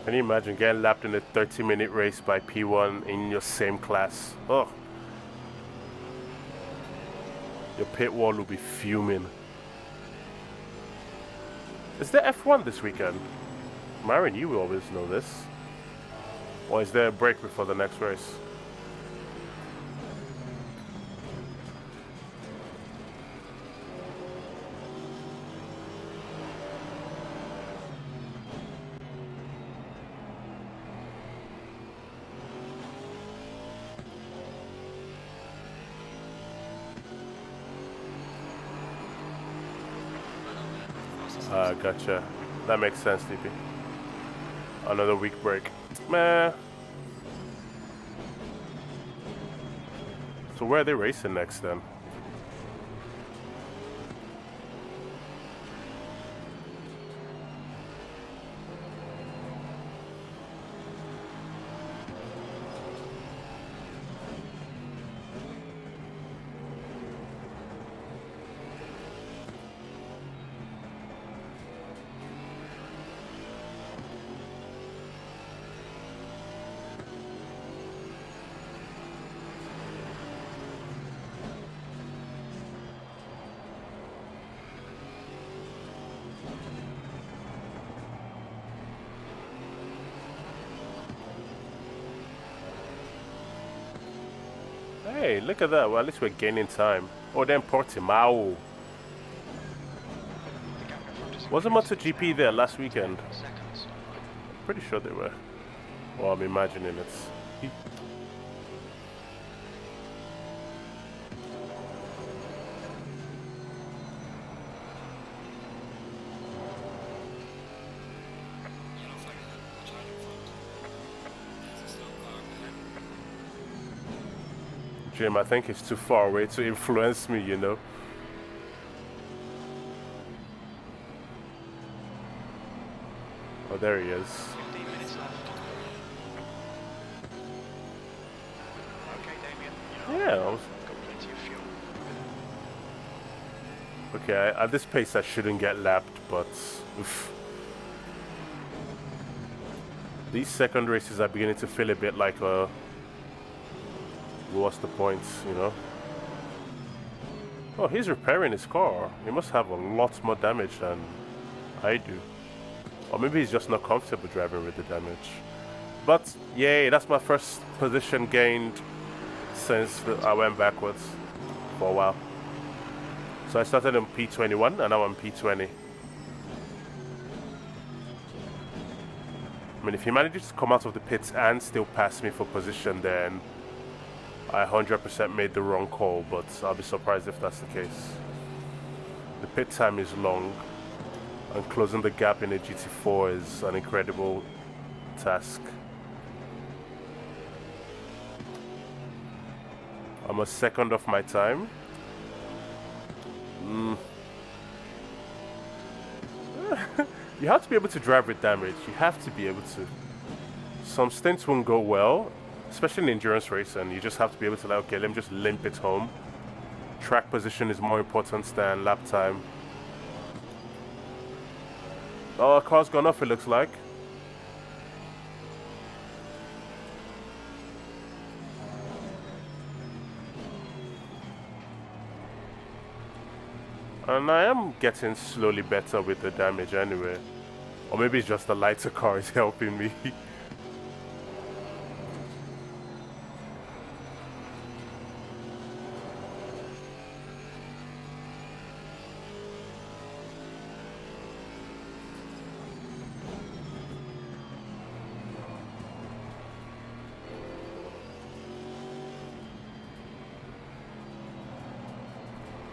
A: Can you imagine getting lapped in a 30-minute race by P1 in your same class? Oh. Your pit wall will be fuming. Is there F1 this weekend? Myron, you will always know this. Or is there a break before the next race? Gotcha. That makes sense, DP. Another week break. Meh. So where are they racing next then? Hey, look at that. Well, at least we're gaining time. Oh, then Portimao.
B: The gap in front is
A: Wasn't
B: increasing.
A: MotoGP
B: It's
A: there
B: now
A: last
B: 10
A: weekend?
B: seconds.
A: Pretty sure they were. Well, I'm imagining it. Jim, I think it's too far away to influence me, you know. Oh, there he is.
B: 15 minutes left. Okay, Damien.
A: Yeah, I was...
B: Got plenty of fuel.
A: Okay, at this pace I shouldn't get lapped, but... Oof. These second races are beginning to feel a bit like a... What's the point, you know? Oh, he's repairing his car. He must have a lot more damage than I do. Or maybe he's just not comfortable driving with the damage. But, yay, that's my first position gained since I went backwards for a while. So I started on P21 and now I'm P20. I mean, if he manages to come out of the pits and still pass me for position, then I 100% made the wrong call, but I'll be surprised if that's the case. The pit time is long, and closing the gap in a GT4 is an incredible task. I'm a second off my time. You have to be able to drive with damage. You have to be able to. Some stints won't go well, especially in endurance racing. You just have to be able to, like, okay, let me just limp it home. Track position is more important than lap time. Oh, a car's gone off, it looks like. And I am getting slowly better with the damage anyway. Or maybe it's just the lighter car is helping me.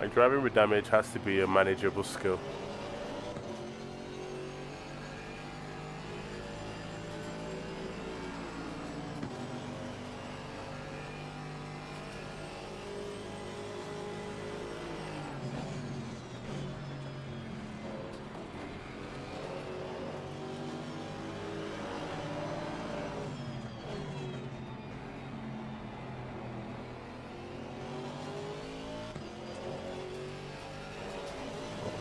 A: Like, driving with damage has to be a manageable skill.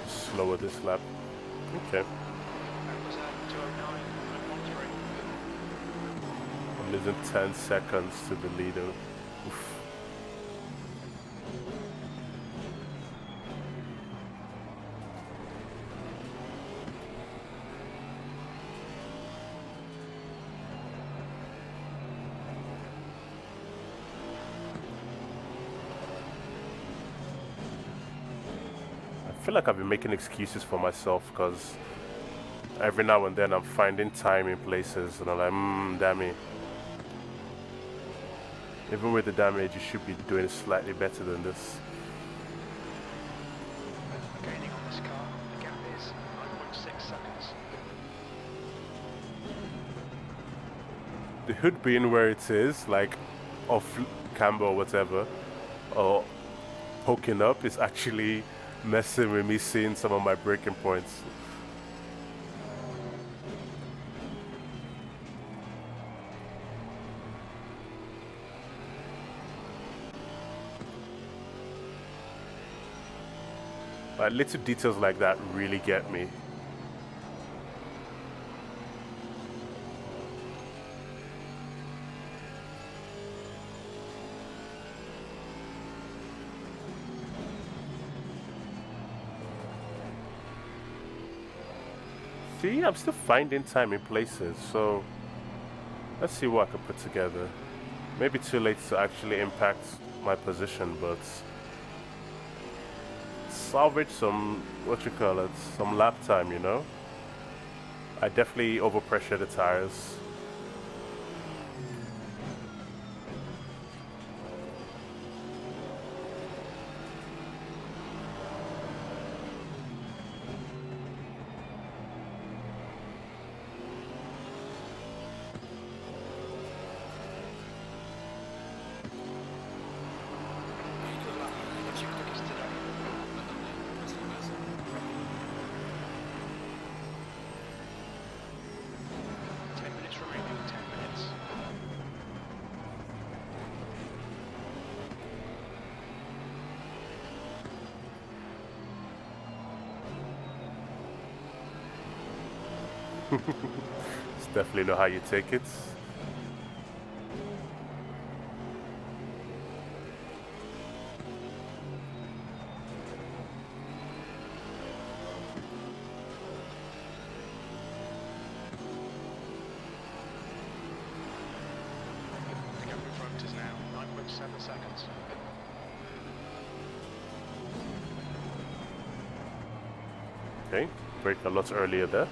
A: Slower this lap. Okay.
B: That was 209 at Monterey.
A: I'm losing 10 seconds to the leader. Oof. I feel like I've been making excuses for myself because every now and then I'm finding time in places and I'm like, damn it. Even with the damage, you should be doing slightly better than this.
B: Gaining on this car. The gap is 9.6 seconds.
A: The hood being where it is, like off camber or whatever, or poking up, is actually messing with me seeing some of my braking points. Like, little details like that really get me. See, I'm still finding time in places, so let's see what I can put together. Maybe too late to actually impact my position, but salvage some, what you call it, some lap time, you know. I definitely overpressure the tires.
B: What's your quickest today? 10 minutes remaining, 10 minutes.
A: It's definitely not how you take it.
B: The gap in front is now 9.7 seconds.
A: Okay, brake a lot earlier there.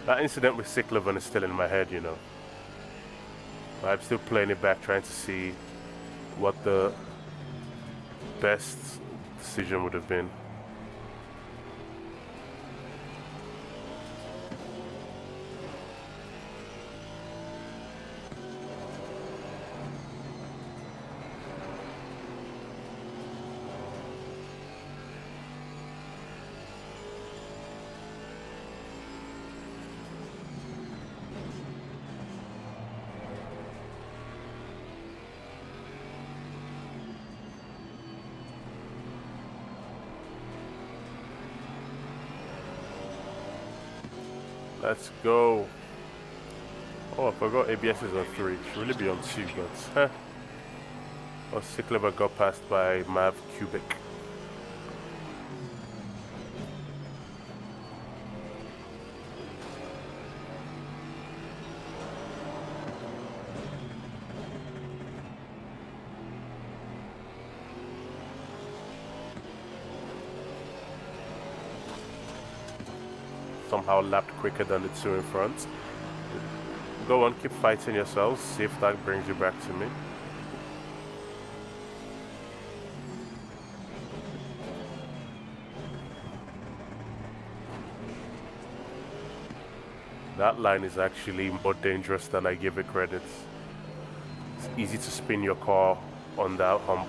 A: That incident with Cyclovan is still in my head, you know. I'm still playing it back, trying to see what the best decision would have been. Let's go. Oh, I forgot ABS is on 3. It should really be on 2, but oh, Cyclovan got passed by Mav Cubic. Somehow lapped quicker than the 2 in front. Go on, keep fighting yourselves, see if that brings you back to me. That line is actually more dangerous than I give it credit. It's easy to spin your car on that hump.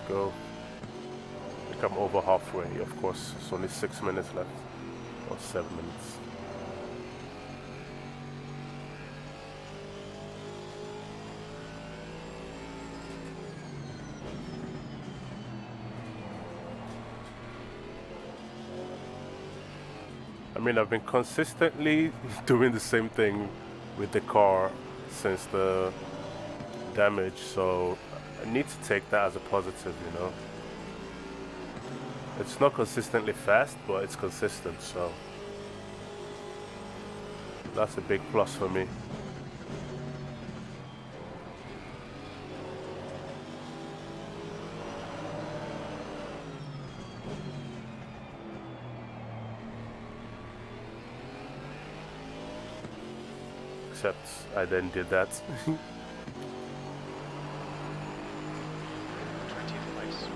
A: Go. I think I'm over halfway, of course. It's only 6 minutes left, or 7 minutes. I mean, I've been consistently doing the same thing with the car since the damage, so I need to take that as a positive, you know. It's not consistently fast, but it's consistent, so that's a big plus for me. Except I then did that.
B: 20th place.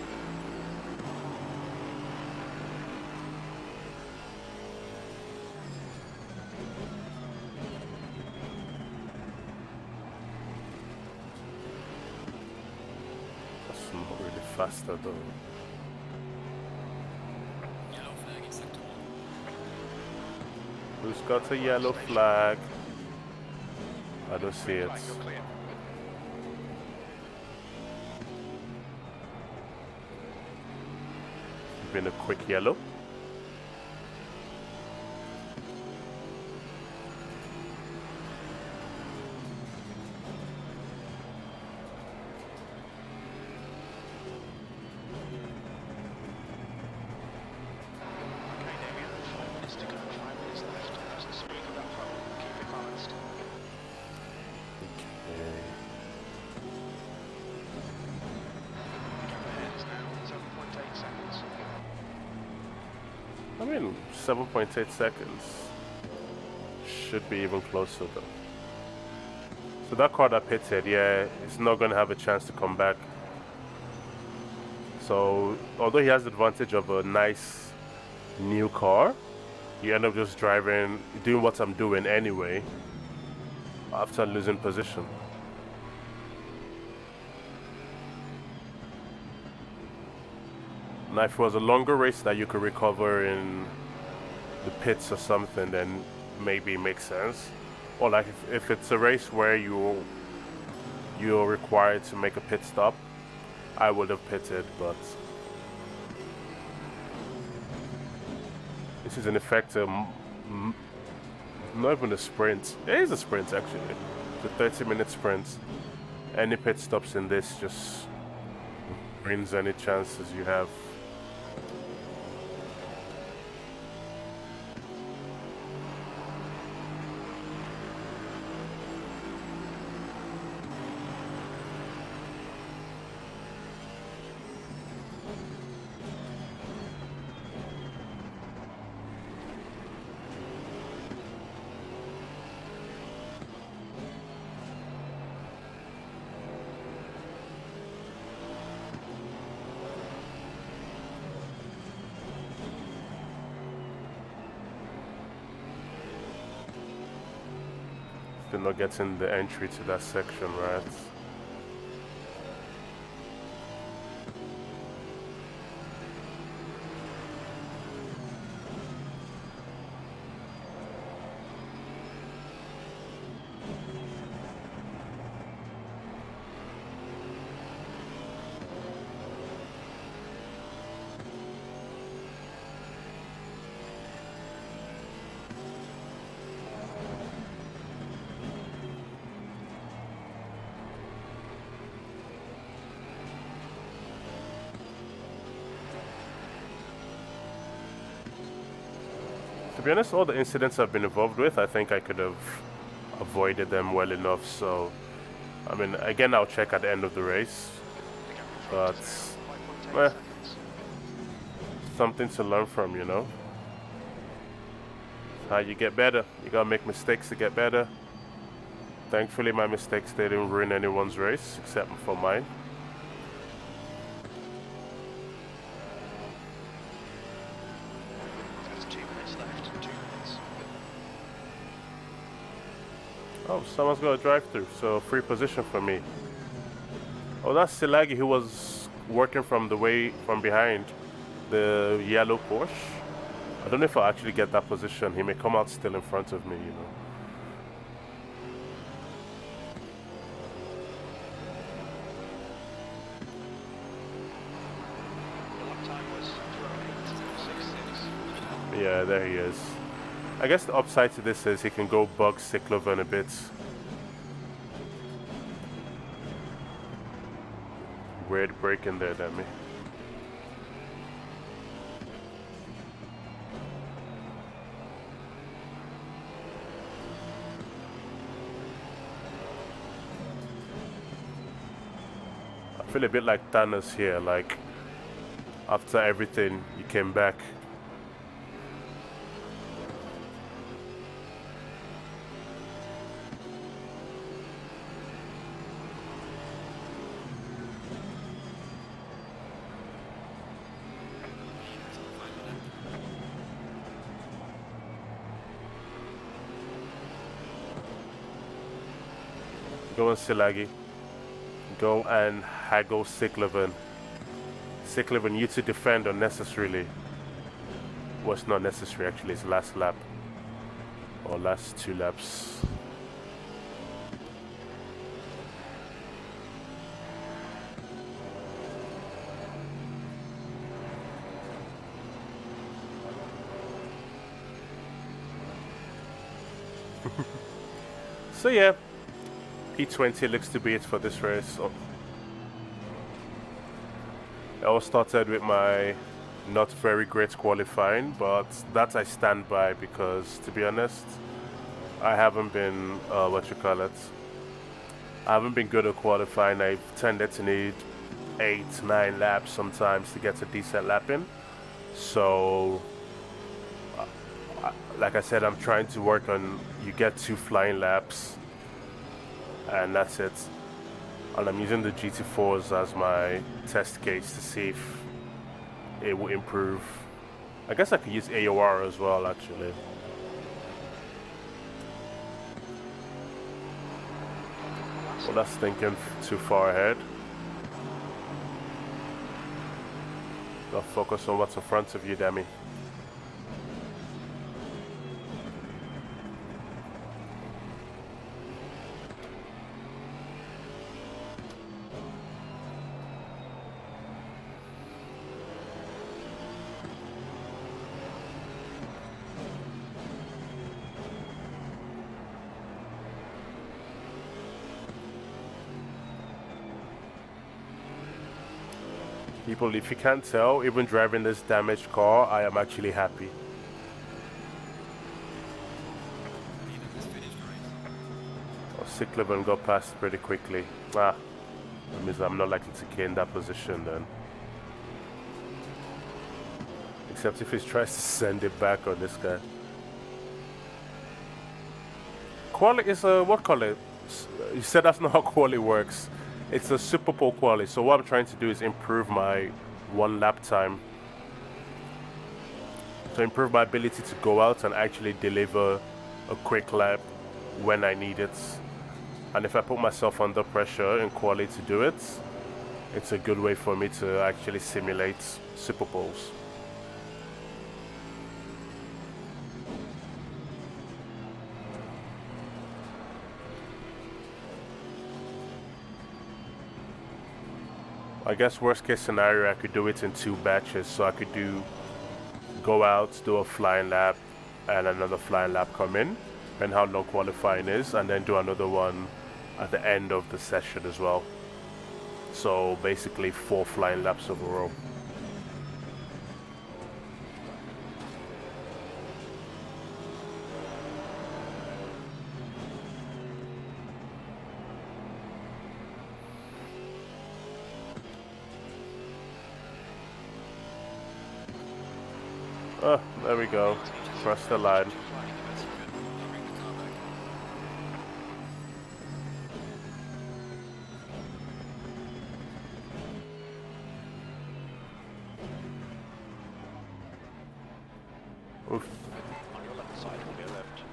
A: faster though.
C: Yellow flag in sector 1.
A: Who's got a yellow flag? I don't see it.
B: Flag, you're clear.
A: Been a quick yellow.
B: Okay, Damien, 5 minutes to go, 5 minutes left. Nice and smooth with that front. Keep it balanced.
A: Okay.
B: Gap ahead is now 7.8 seconds.
A: I mean, 7.8 seconds. Should be even closer though. So that car that pitted, yeah, it's not going to have a chance to come back. So, although he has the advantage of a nice new car, you end up just driving, doing what I'm doing anyway, after losing position. Now, if it was a longer race that you could recover in the pits or something, then maybe it makes sense. Or like if it's a race where you're required to make a pit stop, I would have pitted, but this is in effect not even a sprint. It is a sprint actually. It's a 30-minute sprint. Any pit stops in this just ruins any chances you have. Still not getting the entry to that section, right? To be honest, all the incidents I've been involved with, I think I could have avoided them well enough. So, I mean, again, I'll check at the end of the race.
B: The gap in
A: But,
B: front is now 5.8
A: well,
B: seconds.
A: something to learn from, you know? How you get better. You gotta make mistakes to get better. Thankfully, my mistakes didn't ruin anyone's race, except for mine.
B: There's 2 minutes left, 2 minutes.
A: Oh, someone's got a drive-through, so free position for me. Oh, that's Silagi who was working from behind the yellow Porsche. I don't know if I'll actually get that position. He may come out still in front of me, you know.
B: The lap time was 2:08.66.
A: Yeah, there he is. I guess the upside to this is he can go bug Cyclovan a bit. Weird break in there, Demi. I feel a bit like Thanos here, like after everything, you came back. Go on Silagi. Go and haggle Cyclovan. Cycliven, you to defend unnecessarily. Well, it's not necessary actually, it's last lap. Or last 2 laps. So yeah, P20 looks to be it for this race. Oh. It all started with my not very great qualifying, but that I stand by because, to be honest, I haven't been, I haven't been good at qualifying. I've tended to need 8, 9 laps sometimes to get a decent lap in. So, like I said, I'm trying to work on, you get 2 flying laps, and that's it. And I'm using the GT4s as my test case to see if it will improve. I guess I could use AOR as well, actually. Well, that's thinking too far ahead. Gotta focus on what's in front of you, Demi. People, if you can't tell, even driving this damaged car, I am actually happy. Oh, Cycliven got past pretty quickly. That means I'm not likely to get in that position then. Except if he tries to send it back on this guy. Quali is a, what quali? You said that's not how quali works. It's a Super Pole quali, so what I'm trying to do is improve my 1 lap time. To improve my ability to go out and actually deliver a quick lap when I need it. And if I put myself under pressure in quali to do it, it's a good way for me to actually simulate Super Poles. I guess worst case scenario, I could do it in 2 batches. So I could go out, do a flying lap, and another flying lap come in, and how long qualifying is, and then do another one at the end of the session as well. So basically 4 flying laps overall. Oh, there we go. Cross the line. Oof.
B: On your left side, on your left.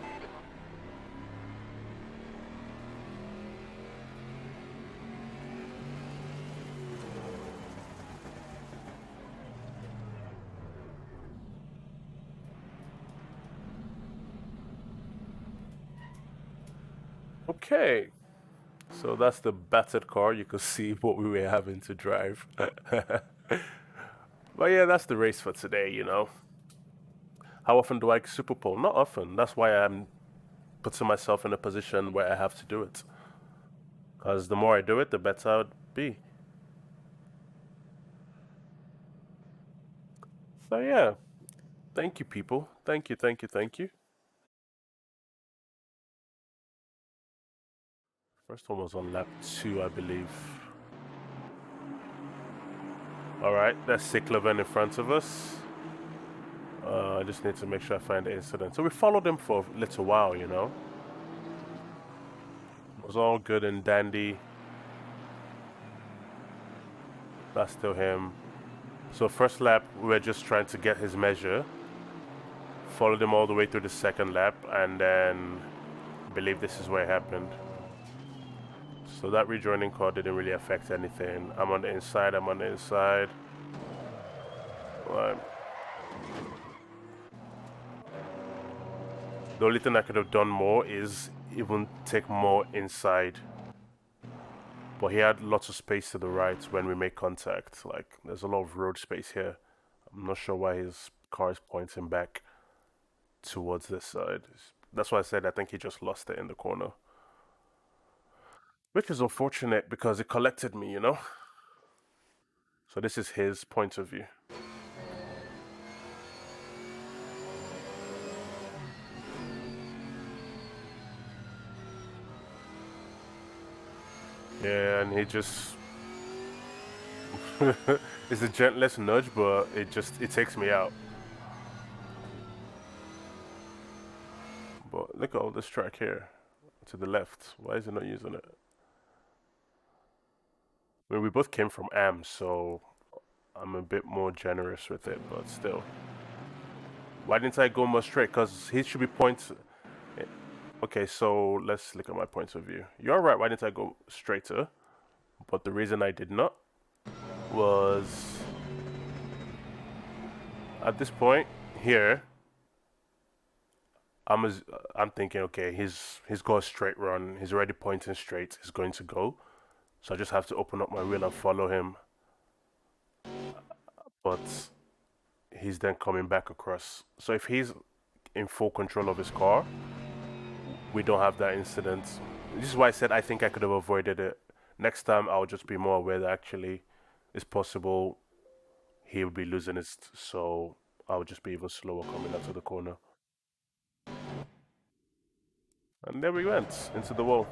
A: Okay, so that's the battered car. You could see what we were having to drive. But yeah, that's the race for today, you know. How often do I Super Pole? Not often. That's why I'm putting myself in a position where I have to do it. Because the more I do it, the better I would be. So yeah, thank you, people. Thank you, thank you, thank you. First one was on lap 2, I believe. Alright, that's Cycliven in front of us. I just need to make sure I find the incident. So we followed him for a little while, you know. It was all good and dandy. That's still him. So first lap, we were just trying to get his measure. Followed him all the way through the second lap, and then I believe this is where it happened. So that rejoining car didn't really affect anything. I'm on the inside, I'm on the inside. Like, the only thing I could have done more is even take more inside. But he had lots of space to the right when we make contact. Like, there's a lot of road space here. I'm not sure why his car is pointing back towards this side. That's why I said I think he just lost it in the corner. Which is unfortunate because it collected me, you know? So this is his point of view. Yeah, and he just... it's the gentlest nudge, but it takes me out. But look at all this track here to the left. Why is he not using it? I mean, we both came from AM, so I'm a bit more generous with it, but still. Why didn't I go more straight? Because he should be pointing. Okay, so let's look at my point of view. You're right, why didn't I go straighter? But the reason I did not was at this point here, I'm thinking, okay, he's got a straight run. He's already pointing straight. He's going to go. So I just have to open up my wheel and follow him. But he's then coming back across. So if he's in full control of his car, we don't have that incident. This is why I said I think I could have avoided it. Next time I'll just be more aware that actually it's possible he will be losing it. So I'll just be even slower coming out of the corner. And there we went, into the wall.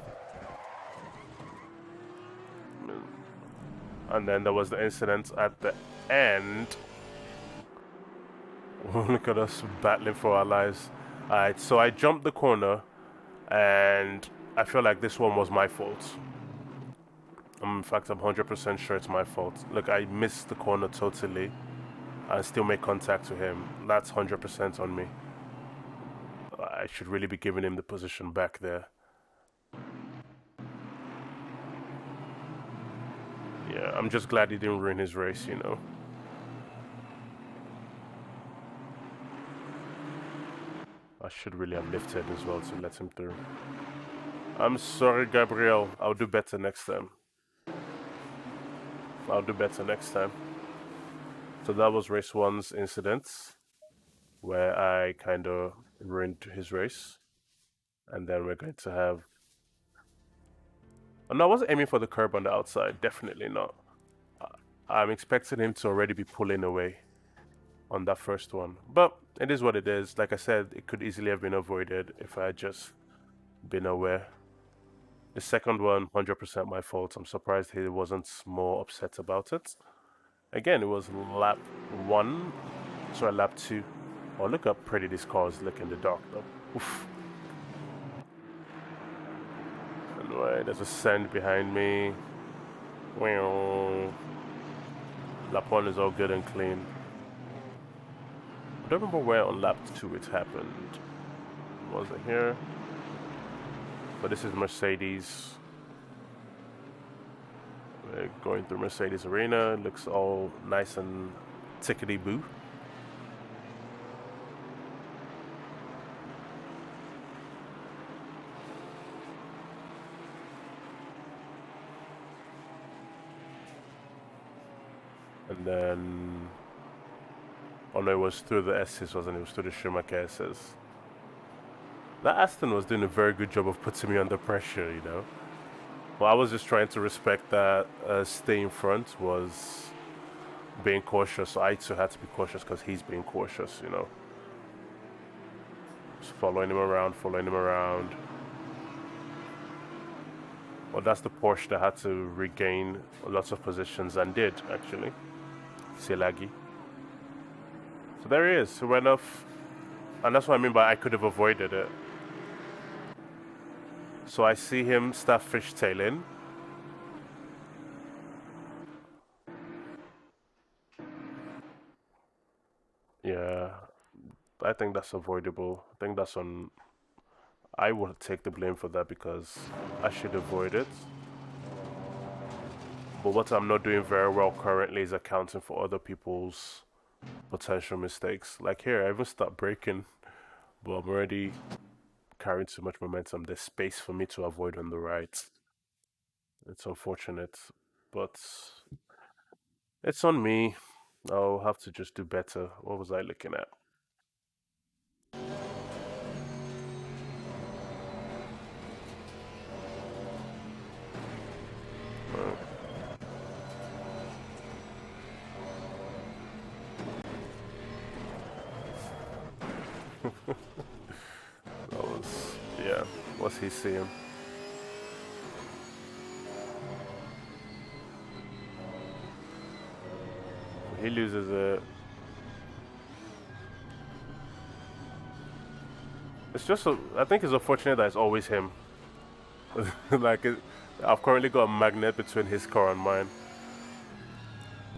A: And then there was the incident at the end. Look at us battling for our lives. Alright, so I jumped the corner, and I feel like this one was my fault. In fact, I'm 100% sure it's my fault. Look, I missed the corner totally, and still make contact with him. That's 100% on me. I should really be giving him the position back there. Yeah, I'm just glad he didn't ruin his race, you know. I should really have lifted as well to let him through. I'm sorry, Gabriel. I'll do better next time. I'll do better next time. So that was race one's incident, where I kind of ruined his race. And then we're going to have... Oh, no, I wasn't aiming for the curb on the outside. Definitely not. I'm expecting him to already be pulling away on that first one. But it is what it is. Like I said, it could easily have been avoided if I had just been aware. The second one, 100% my fault. I'm surprised he wasn't more upset about it. Again, it was lap 1. Sorry, lap 2. Oh, look how pretty these cars look in the dark though. Oof. Anyway, there's a sand behind me. Lap 1 is all good and clean. I don't remember where on lap 2 it happened. Was it here? But this is Mercedes. We're going through Mercedes Arena. It looks all nice and tickety-boo. And then... Oh no, it was through the S's, wasn't it? It was through the Schumacher S's. That Aston was doing a very good job of putting me under pressure, you know. Well, I was just trying to respect that stay in front was being cautious. So I too had to be cautious because he's being cautious, you know. Just following him around, following him around. Well, that's the Porsche that had to regain lots of positions and did, actually. Silagi. So there he is. He went off. And that's what I mean by I could have avoided it. So I see him start fishtailing. Yeah, I think that's avoidable. I think that's on... I will take the blame for that because I should avoid it. But what I'm not doing very well currently is accounting for other people's potential mistakes. Like here, I even start braking, but I'm already carrying too much momentum. There's space for me to avoid on the right. It's unfortunate, but it's on me. I'll have to just do better. What was I looking at? Uh, that was, yeah, what's he seeing? He loses it. It's just, I think it's unfortunate that it's always him. Like, I've currently got a magnet between his car and mine.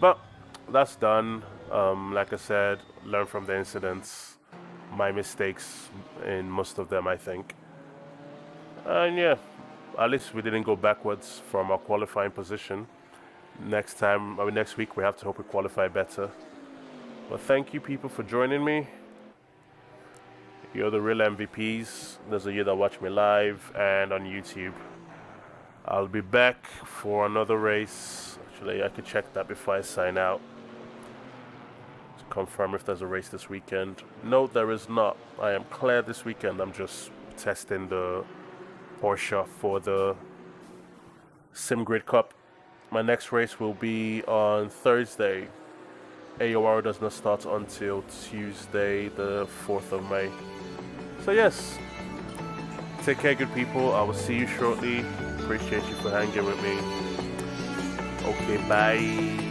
A: But that's done. Like I said, learn from the incidents, my mistakes in most of them, I think. And yeah, at least we didn't go backwards from our qualifying position. Next time, I mean, next week, we have to hope we qualify better. But thank you, people, for joining me. You're the real MVPs. Those of you that watch me live and on YouTube. I'll be back for another race. Actually, I could check that before I sign out to confirm if there's a race this weekend. No, there is not. I am clear this weekend. I'm just testing the Porsche for the Sim Grid Cup. My next race will be on Thursday. AOR does not start until Tuesday, the 4th of May. So yes, take care, good people. I will see you shortly. Appreciate you for hanging with me. Okay, bye.